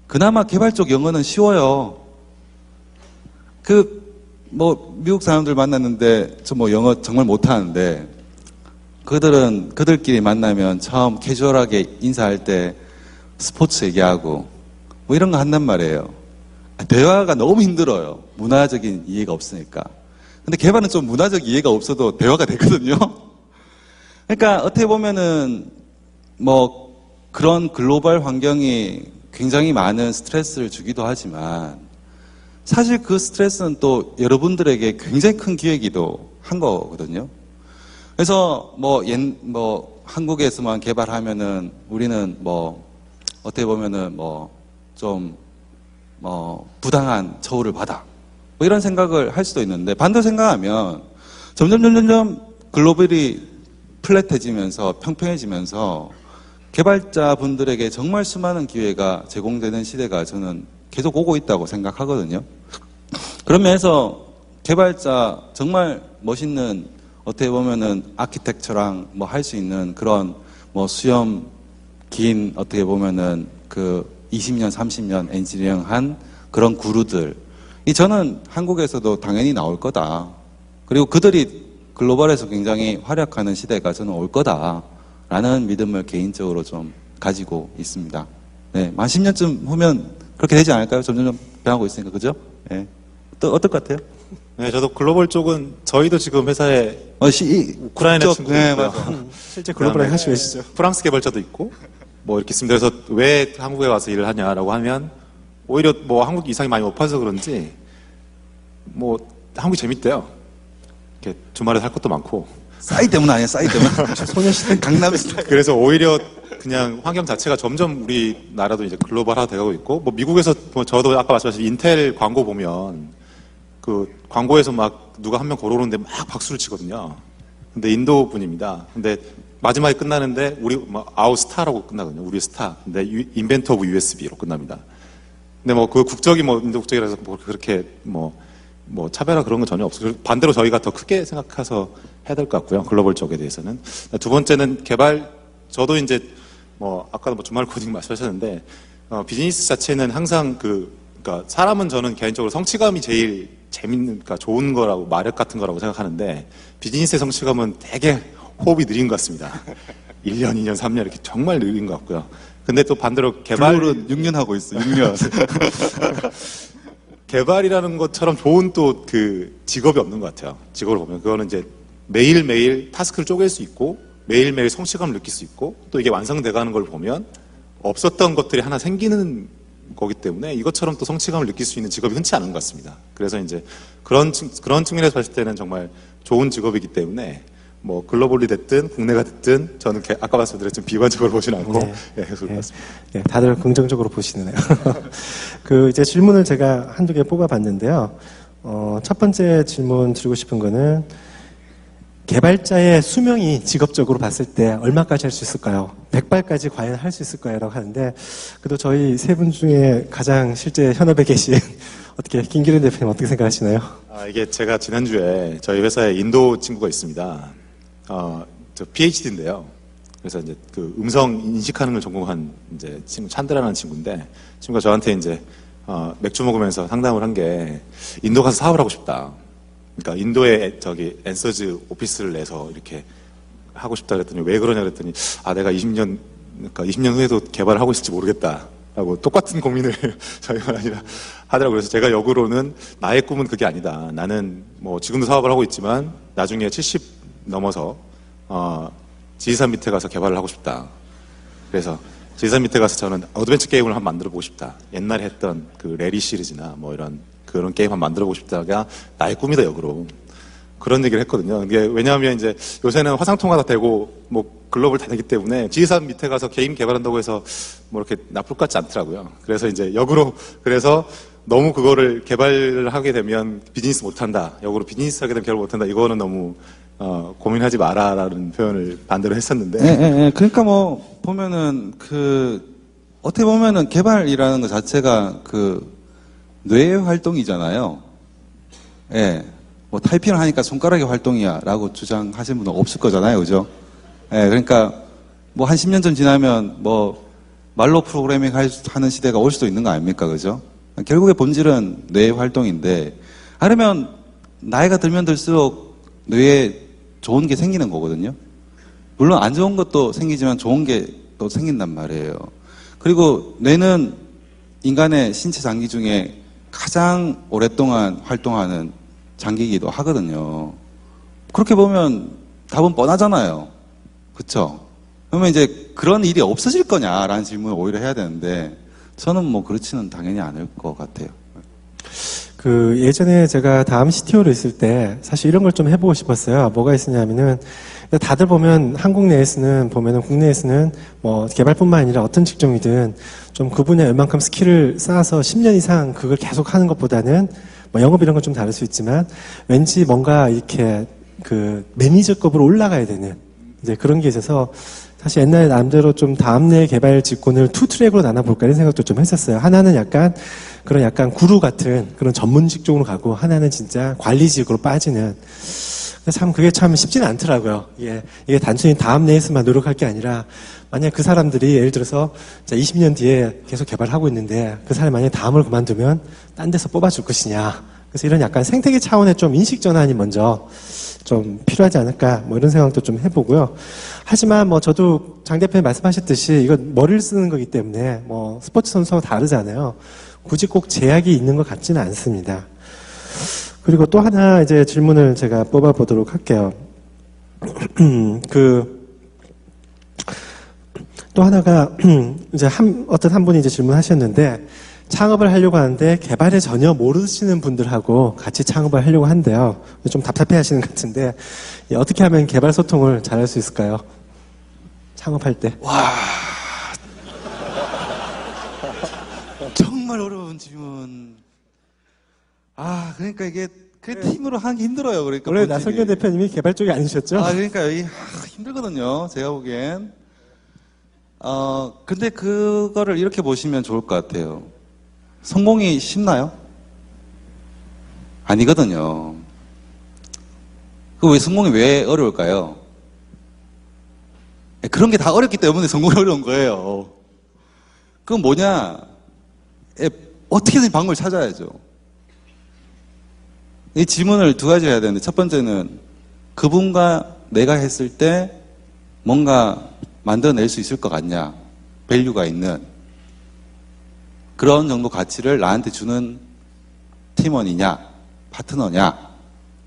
그나마 개발 쪽 영어는 쉬워요. 미국 사람들 만났는데 저 뭐 영어 정말 못하는데 그들끼리 만나면 처음 캐주얼하게 인사할 때 스포츠 얘기하고 뭐 이런 거 한단 말이에요. 대화가 너무 힘들어요. 문화적인 이해가 없으니까. 근데 개발은 좀 문화적 이해가 없어도 대화가 되거든요. 그러니까 어떻게 보면은 뭐 그런 글로벌 환경이 굉장히 많은 스트레스를 주기도 하지만 사실 그 스트레스는 또 여러분들에게 굉장히 큰 기회이기도 한 거거든요. 그래서 한국에서만 개발하면은 우리는 어떻게 보면은 부당한 처우를 받아. 뭐 이런 생각을 할 수도 있는데 반대로 생각하면 점점 글로벌이 플랫해지면서 평평해지면서 개발자분들에게 정말 수많은 기회가 제공되는 시대가 저는 계속 오고 있다고 생각하거든요. 그런 면에서 개발자 정말 멋있는 어떻게 보면은 아키텍처랑 할 수 있는 그런 수염 긴 어떻게 보면은 20년, 30년 엔지니어링한 그런 구루들. 저는 한국에서도 당연히 나올 거다. 그리고 그들이 글로벌에서 굉장히 활약하는 시대가 저는 올 거다라는 믿음을 개인적으로 좀 가지고 있습니다. 네, 한 10년쯤 후면 그렇게 되지 않을까요? 점점 변하고 있으니까, 그죠? 네. 또 어떨 것 같아요? 네, 저도 글로벌 쪽은 저희도 지금 회사에 우크라이나 친구도 있고요. 실제 글로벌하게 하시고 계시죠? 프랑스 개발자도 있고 뭐 이렇게 있습니다. 그래서 왜 한국에 와서 일을 하냐라고 하면 오히려 한국 이상이 많이 못 파서 그런지 한국이 재밌대요. 이렇게 주말에 할 것도 많고. 싸이 때문 아니에요, 싸이 때문. 소녀시대 강남 스타일. 그래서 오히려 그냥 환경 자체가 점점 우리나라도 이제 글로벌화 되고 있고, 미국에서 저도 아까 말씀하신 인텔 광고 보면 광고에서 막 누가 한 명 걸어오는데 막 박수를 치거든요. 근데 인도 분입니다. 근데 마지막에 끝나는데 우리 아우 스타라고 끝나거든요. 우리 스타. 근데 인벤터 오브 USB로 끝납니다. 근데 그 국적이 인도 국적이라서 그렇게 차별화 그런 건 전혀 없어요. 반대로 저희가 더 크게 생각해서 해야 될 것 같고요. 글로벌 쪽에 대해서는. 두 번째는 개발 저도 이제 뭐 아까도 뭐 주말 코딩 말씀하셨는데 비즈니스 자체는 항상 그러니까 사람은 저는 개인적으로 성취감이 제일 재밌는, 그러니까 좋은 거라고 마력 같은 거라고 생각하는데 비즈니스의 성취감은 되게 호흡이 느린 것 같습니다. 1년, 2년, 3년 이렇게 정말 느린 것 같고요. 근데 또 반대로 블루는 6년 하고 있어. 6년. 개발이라는 것처럼 좋은 또 그 직업이 없는 것 같아요. 직업을 보면 그거는 이제 매일매일 타스크를 쪼갤 수 있고 매일매일 성취감을 느낄 수 있고 또 이게 완성돼가는 걸 보면 없었던 것들이 하나 생기는 거기 때문에 이것처럼 또 성취감을 느낄 수 있는 직업이 흔치 않은 것 같습니다. 그래서 이제 그런 측면에서 봤을 때는 정말 좋은 직업이기 때문에 뭐 글로벌이 됐든 국내가 됐든 저는 아까 말씀드렸지만 비관적으로 보지는 않고 네. 계속 것 같습니다. 네, 다들 긍정적으로 보시네요. 그 이제 질문을 제가 한두 개 뽑아봤는데요. 첫 번째 질문 드리고 싶은 거는 개발자의 수명이 직업적으로 봤을 때 얼마까지 할 수 있을까요? 100발까지 과연 할 수 있을까요? 라고 하는데 그래도 저희 세 분 중에 가장 실제 현업에 계신 어떻게 김기련 대표님 어떻게 생각하시나요? 이게 제가 지난주에 저희 회사에 인도 친구가 있습니다. 저 PhD인데요. 그래서 이제 그 음성 인식하는 걸 전공한 이제 친구 찬드라는 친구인데 친구가 저한테 이제 맥주 먹으면서 상담을 한 게 인도 가서 사업을 하고 싶다. 그러니까 인도에 저기 앤서즈 오피스를 내서 이렇게 하고 싶다 그랬더니 왜 그러냐 그랬더니 내가 20년 그러니까 20년 후에도 개발을 하고 있을지 모르겠다라고 똑같은 고민을 저희가 아니라 하더라고요. 그래서 제가 역으로는 나의 꿈은 그게 아니다. 나는 뭐 지금도 사업을 하고 있지만 나중에 70 넘어서 지리산 밑에 가서 개발을 하고 싶다. 그래서 지리산 밑에 가서 저는 어드벤처 게임을 한번 만들어보고 싶다. 옛날에 했던 그 레리 시리즈나 뭐 그런 게임 한번 만들어보고 싶다가 나의 꿈이다 역으로 그런 얘기를 했거든요. 이게 왜냐하면 이제 요새는 화상통화가 되고 뭐 글로벌 다 되기 때문에 지리산 밑에 가서 게임 개발한다고 해서 뭐 이렇게 나쁠 것 같지 않더라고요. 그래서 이제 역으로 그래서 너무 그거를 개발을 하게 되면 비즈니스 못한다. 역으로 비즈니스 하게 되면 개발 못한다. 이거는 너무 고민하지 마라라는 표현을 반대로 했었는데. 예. 그러니까 뭐 보면은 어떻게 보면은 개발이라는 것 자체가 뇌의 활동이잖아요. 예. 뭐 타이핑을 하니까 손가락의 활동이야라고 주장하시는 분은 없을 거잖아요. 그죠? 예. 그러니까 뭐 한 10년 전 지나면 뭐 말로 프로그래밍 하는 시대가 올 수도 있는 거 아닙니까? 그죠? 결국의 본질은 뇌의 활동인데 그러면 나이가 들면 들수록 뇌에 좋은 게 생기는 거거든요. 물론 안 좋은 것도 생기지만 좋은 게 또 생긴단 말이에요. 그리고 뇌는 인간의 신체 장기 중에 가장 오랫동안 활동하는 장기이기도 하거든요. 그렇게 보면 답은 뻔하잖아요. 그쵸? 그러면 이제 그런 일이 없어질 거냐라는 질문을 오히려 해야 되는데 저는 뭐 그렇지는 당연히 않을 것 같아요. 예전에 제가 다음 CTO로 있을 때 사실 이런 걸 좀 해보고 싶었어요. 뭐가 있었냐면은 다들 보면 한국 내에서는 보면은 국내에서는 뭐 개발뿐만 아니라 어떤 직종이든 좀 그 분야에 웬만큼 스킬을 쌓아서 10년 이상 그걸 계속 하는 것보다는 뭐 영업 이런 건 좀 다를 수 있지만 왠지 뭔가 이렇게 매니저급으로 올라가야 되는 이제 그런 게 있어서 사실 옛날에 남대로 좀 다음내 개발 직군을 투 트랙으로 나눠볼까 이런 생각도 좀 했었어요. 하나는 약간 구루 같은 그런 전문 직종으로 가고 하나는 진짜 관리직으로 빠지는. 참 그게 참 쉽지는 않더라고요. 이게 단순히 다음 내에서만 노력할 게 아니라 만약 그 사람들이 예를 들어서 20년 뒤에 계속 개발하고 있는데 그 사람이 만약에 다음을 그만두면 딴 데서 뽑아줄 것이냐. 그래서 이런 약간 생태계 차원의 좀 인식 전환이 먼저 좀 필요하지 않을까 뭐 이런 생각도 좀 해보고요. 하지만 뭐 저도 장 대표님 말씀하셨듯이 이건 머리를 쓰는 거기 때문에 뭐 스포츠 선수와 다르잖아요. 굳이 꼭 제약이 있는 것 같지는 않습니다. 그리고 또 하나 이제 질문을 제가 뽑아보도록 할게요. 또 하나가 이제 어떤 한 분이 이제 질문하셨는데 창업을 하려고 하는데 개발에 전혀 모르시는 분들하고 같이 창업을 하려고 한대요. 좀 답답해 하시는 것 같은데 어떻게 하면 개발 소통을 잘할 수 있을까요? 창업할 때. 와, 정말 어려운 질문. 그러니까 이게 팀으로 하기 힘들어요. 그러니까 원래 본질이. 나성균 대표님이 개발 쪽이 아니셨죠? 그러니까 힘들거든요. 제가 보기엔. 근데 그거를 이렇게 보시면 좋을 것 같아요. 성공이 쉽나요? 아니거든요. 성공이 왜 어려울까요? 그런 게 다 어렵기 때문에 성공이 어려운 거예요. 그건 뭐냐? 어떻게든 방법을 찾아야죠. 이 질문을 두 가지 해야 되는데, 첫 번째는 그분과 내가 했을 때 뭔가 만들어낼 수 있을 것 같냐? 밸류가 있는 그런 정도 가치를 나한테 주는 팀원이냐? 파트너냐?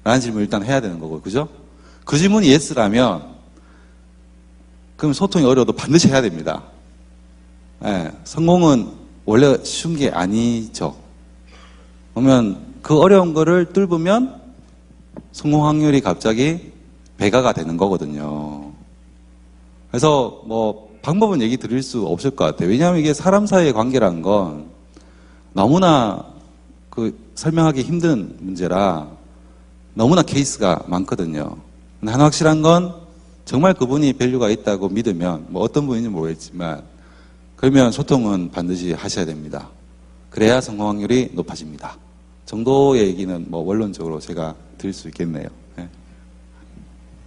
라는 질문을 일단 해야 되는 거고, 그죠? 그 질문이 예스라면, 그럼 소통이 어려워도 반드시 해야 됩니다. 예, 성공은 원래 쉬운 게 아니죠. 그러면 그 어려운 거를 뚫으면 성공 확률이 갑자기 배가가 되는 거거든요. 그래서 뭐 방법은 얘기 드릴 수 없을 것 같아요. 왜냐하면 이게 사람 사이의 관계라는 건 너무나 그 설명하기 힘든 문제라 너무나 케이스가 많거든요. 근데 하나 확실한 건 정말 그분이 밸류가 있다고 믿으면 뭐 어떤 분인지 모르겠지만 그러면 소통은 반드시 하셔야 됩니다. 그래야 성공 확률이 높아집니다. 정도의 얘기는 뭐 원론적으로 제가 드릴 수 있겠네요. 네.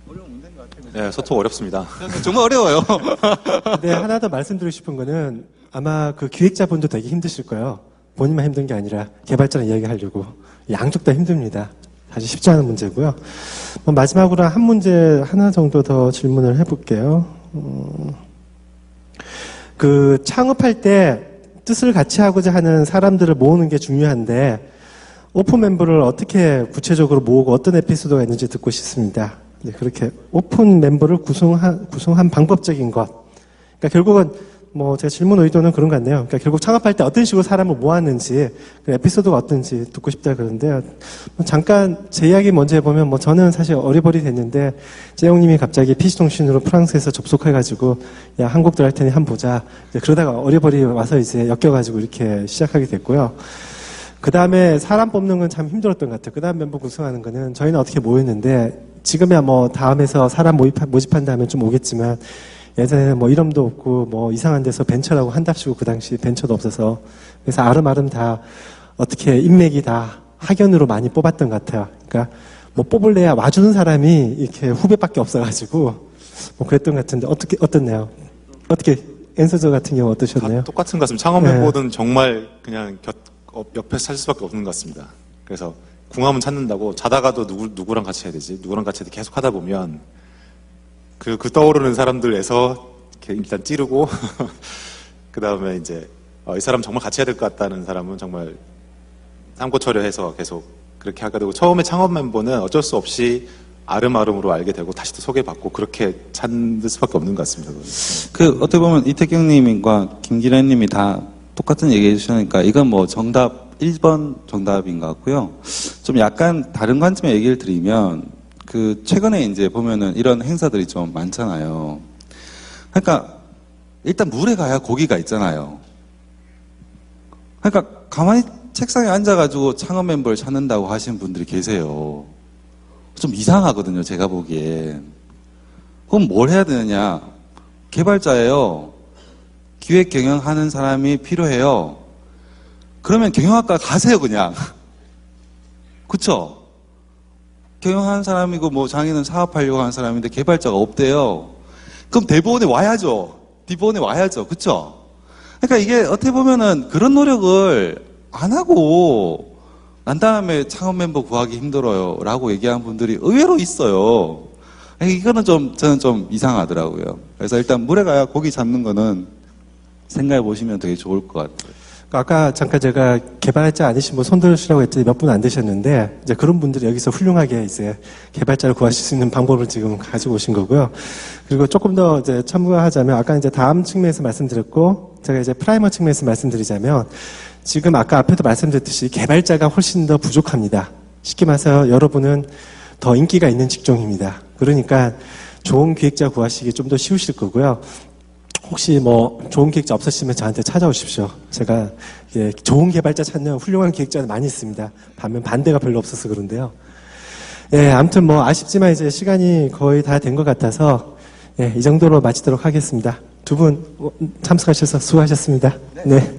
어려운 문제인 것 같아요. 네, 소통 어렵습니다. 정말 어려워요. 근데 하나 더 말씀드리고 싶은 거는 아마 그 기획자분도 되게 힘드실 거예요. 본인만 힘든 게 아니라 개발자랑 이야기하려고. 양쪽 다 힘듭니다. 사실 쉽지 않은 문제고요. 마지막으로 한 문제 하나 정도 더 질문을 해볼게요. 그 창업할 때 뜻을 같이 하고자 하는 사람들을 모으는 게 중요한데 오픈 멤버를 어떻게 구체적으로 모으고 어떤 에피소드가 있는지 듣고 싶습니다. 그렇게 오픈 멤버를 구성한 방법적인 것. 그러니까 결국은 뭐 제가 질문 의도는 그런 것 같네요. 그러니까 결국 창업할 때 어떤 식으로 사람을 모았는지 그 에피소드가 어떤지 듣고 싶다 그러는데 잠깐 제 이야기 먼저 해보면 뭐 저는 사실 어리버리 됐는데 재용님이 갑자기 PC통신으로 프랑스에서 접속해가지고 야 한국 들어갈 테니 한번 보자. 그러다가 어리버리 와서 이제 엮여가지고 이렇게 시작하게 됐고요. 그 다음에 사람 뽑는 건 참 힘들었던 것 같아요. 그 다음 멤버 구성하는 거는 저희는 어떻게 모였는데 지금이야 뭐 다음에서 사람 모집한다 하면 좀 오겠지만 예전에는 뭐 이름도 없고 뭐 이상한 데서 벤처라고 한답시고 그 당시 벤처도 없어서 그래서 아름아름 다 어떻게 인맥이 다 학연으로 많이 뽑았던 것 같아요. 그러니까 뭐 뽑을래야 와주는 사람이 이렇게 후배밖에 없어가지고 뭐 그랬던 것 같은데 어떻네요? 어떻게 앤서저 같은 경우 어떠셨나요? 다 똑같은 것 같습니다. 창업 네. 멤버는 정말 그냥 옆에서 찾을 수밖에 없는 것 같습니다. 그래서 궁합은 찾는다고 자다가도 누구랑 같이 해야 되지? 누구랑 같이 해야 돼? 계속 하다 보면 그 떠오르는 사람들에서 이렇게 일단 찌르고 그 다음에 이제 이 사람 정말 같이 해야 될 것 같다는 사람은 정말 삼고처려해서 계속 그렇게 하게 되고 처음에 창업 멤버는 어쩔 수 없이 아름아름으로 알게 되고 다시 또 소개받고 그렇게 찾는 수밖에 없는 것 같습니다. 그 어떻게 보면 이태경님과 김기란님이 다 똑같은 얘기 해주시니까 이건 뭐 정답 1번 정답인 것 같고요. 좀 약간 다른 관점의 얘기를 드리면 그 최근에 이제 보면은 이런 행사들이 좀 많잖아요. 그러니까 일단 물에 가야 고기가 있잖아요. 그러니까 가만히 책상에 앉아가지고 창업 멤버를 찾는다고 하시는 분들이 계세요. 좀 이상하거든요, 제가 보기엔. 그럼 뭘 해야 되느냐? 개발자예요. 기획 경영하는 사람이 필요해요. 그러면 경영학과 가세요, 그냥. 그쵸? 경영하는 사람이고 뭐 장인은 사업하려고 하는 사람인데 개발자가 없대요. 그럼 대법원에 와야죠. 뒷법원에 와야죠. 그쵸? 그러니까 이게 어떻게 보면은 그런 노력을 안 하고 난 다음에 창업 멤버 구하기 힘들어요 라고 얘기하는 분들이 의외로 있어요. 이거는 저는 좀 이상하더라고요. 그래서 일단 물에 가야 고기 잡는 거는 생각해 보시면 되게 좋을 것 같아요. 아까 잠깐 제가 개발자 아니신 분 손들으시라고 했더니 몇 분 안 되셨는데 이제 그런 분들이 여기서 훌륭하게 이제 개발자를 구하실 수 있는 방법을 지금 가지고 오신 거고요. 그리고 조금 더 이제 첨부하자면 아까 이제 다음 측면에서 말씀드렸고 제가 이제 프라이머 측면에서 말씀드리자면 지금 아까 앞에도 말씀드렸듯이 개발자가 훨씬 더 부족합니다. 쉽게 말해서 여러분은 더 인기가 있는 직종입니다. 그러니까 좋은 기획자 구하시기 좀 더 쉬우실 거고요. 혹시 뭐 좋은 기획자 없으시면 저한테 찾아오십시오. 제가 좋은 개발자 찾는 훌륭한 기획자는 많이 있습니다. 반면 반대가 별로 없어서 그런데요. 예, 아무튼 뭐 아쉽지만 이제 시간이 거의 다 된 것 같아서 이 정도로 마치도록 하겠습니다. 두 분 참석하셔서 수고하셨습니다. 네.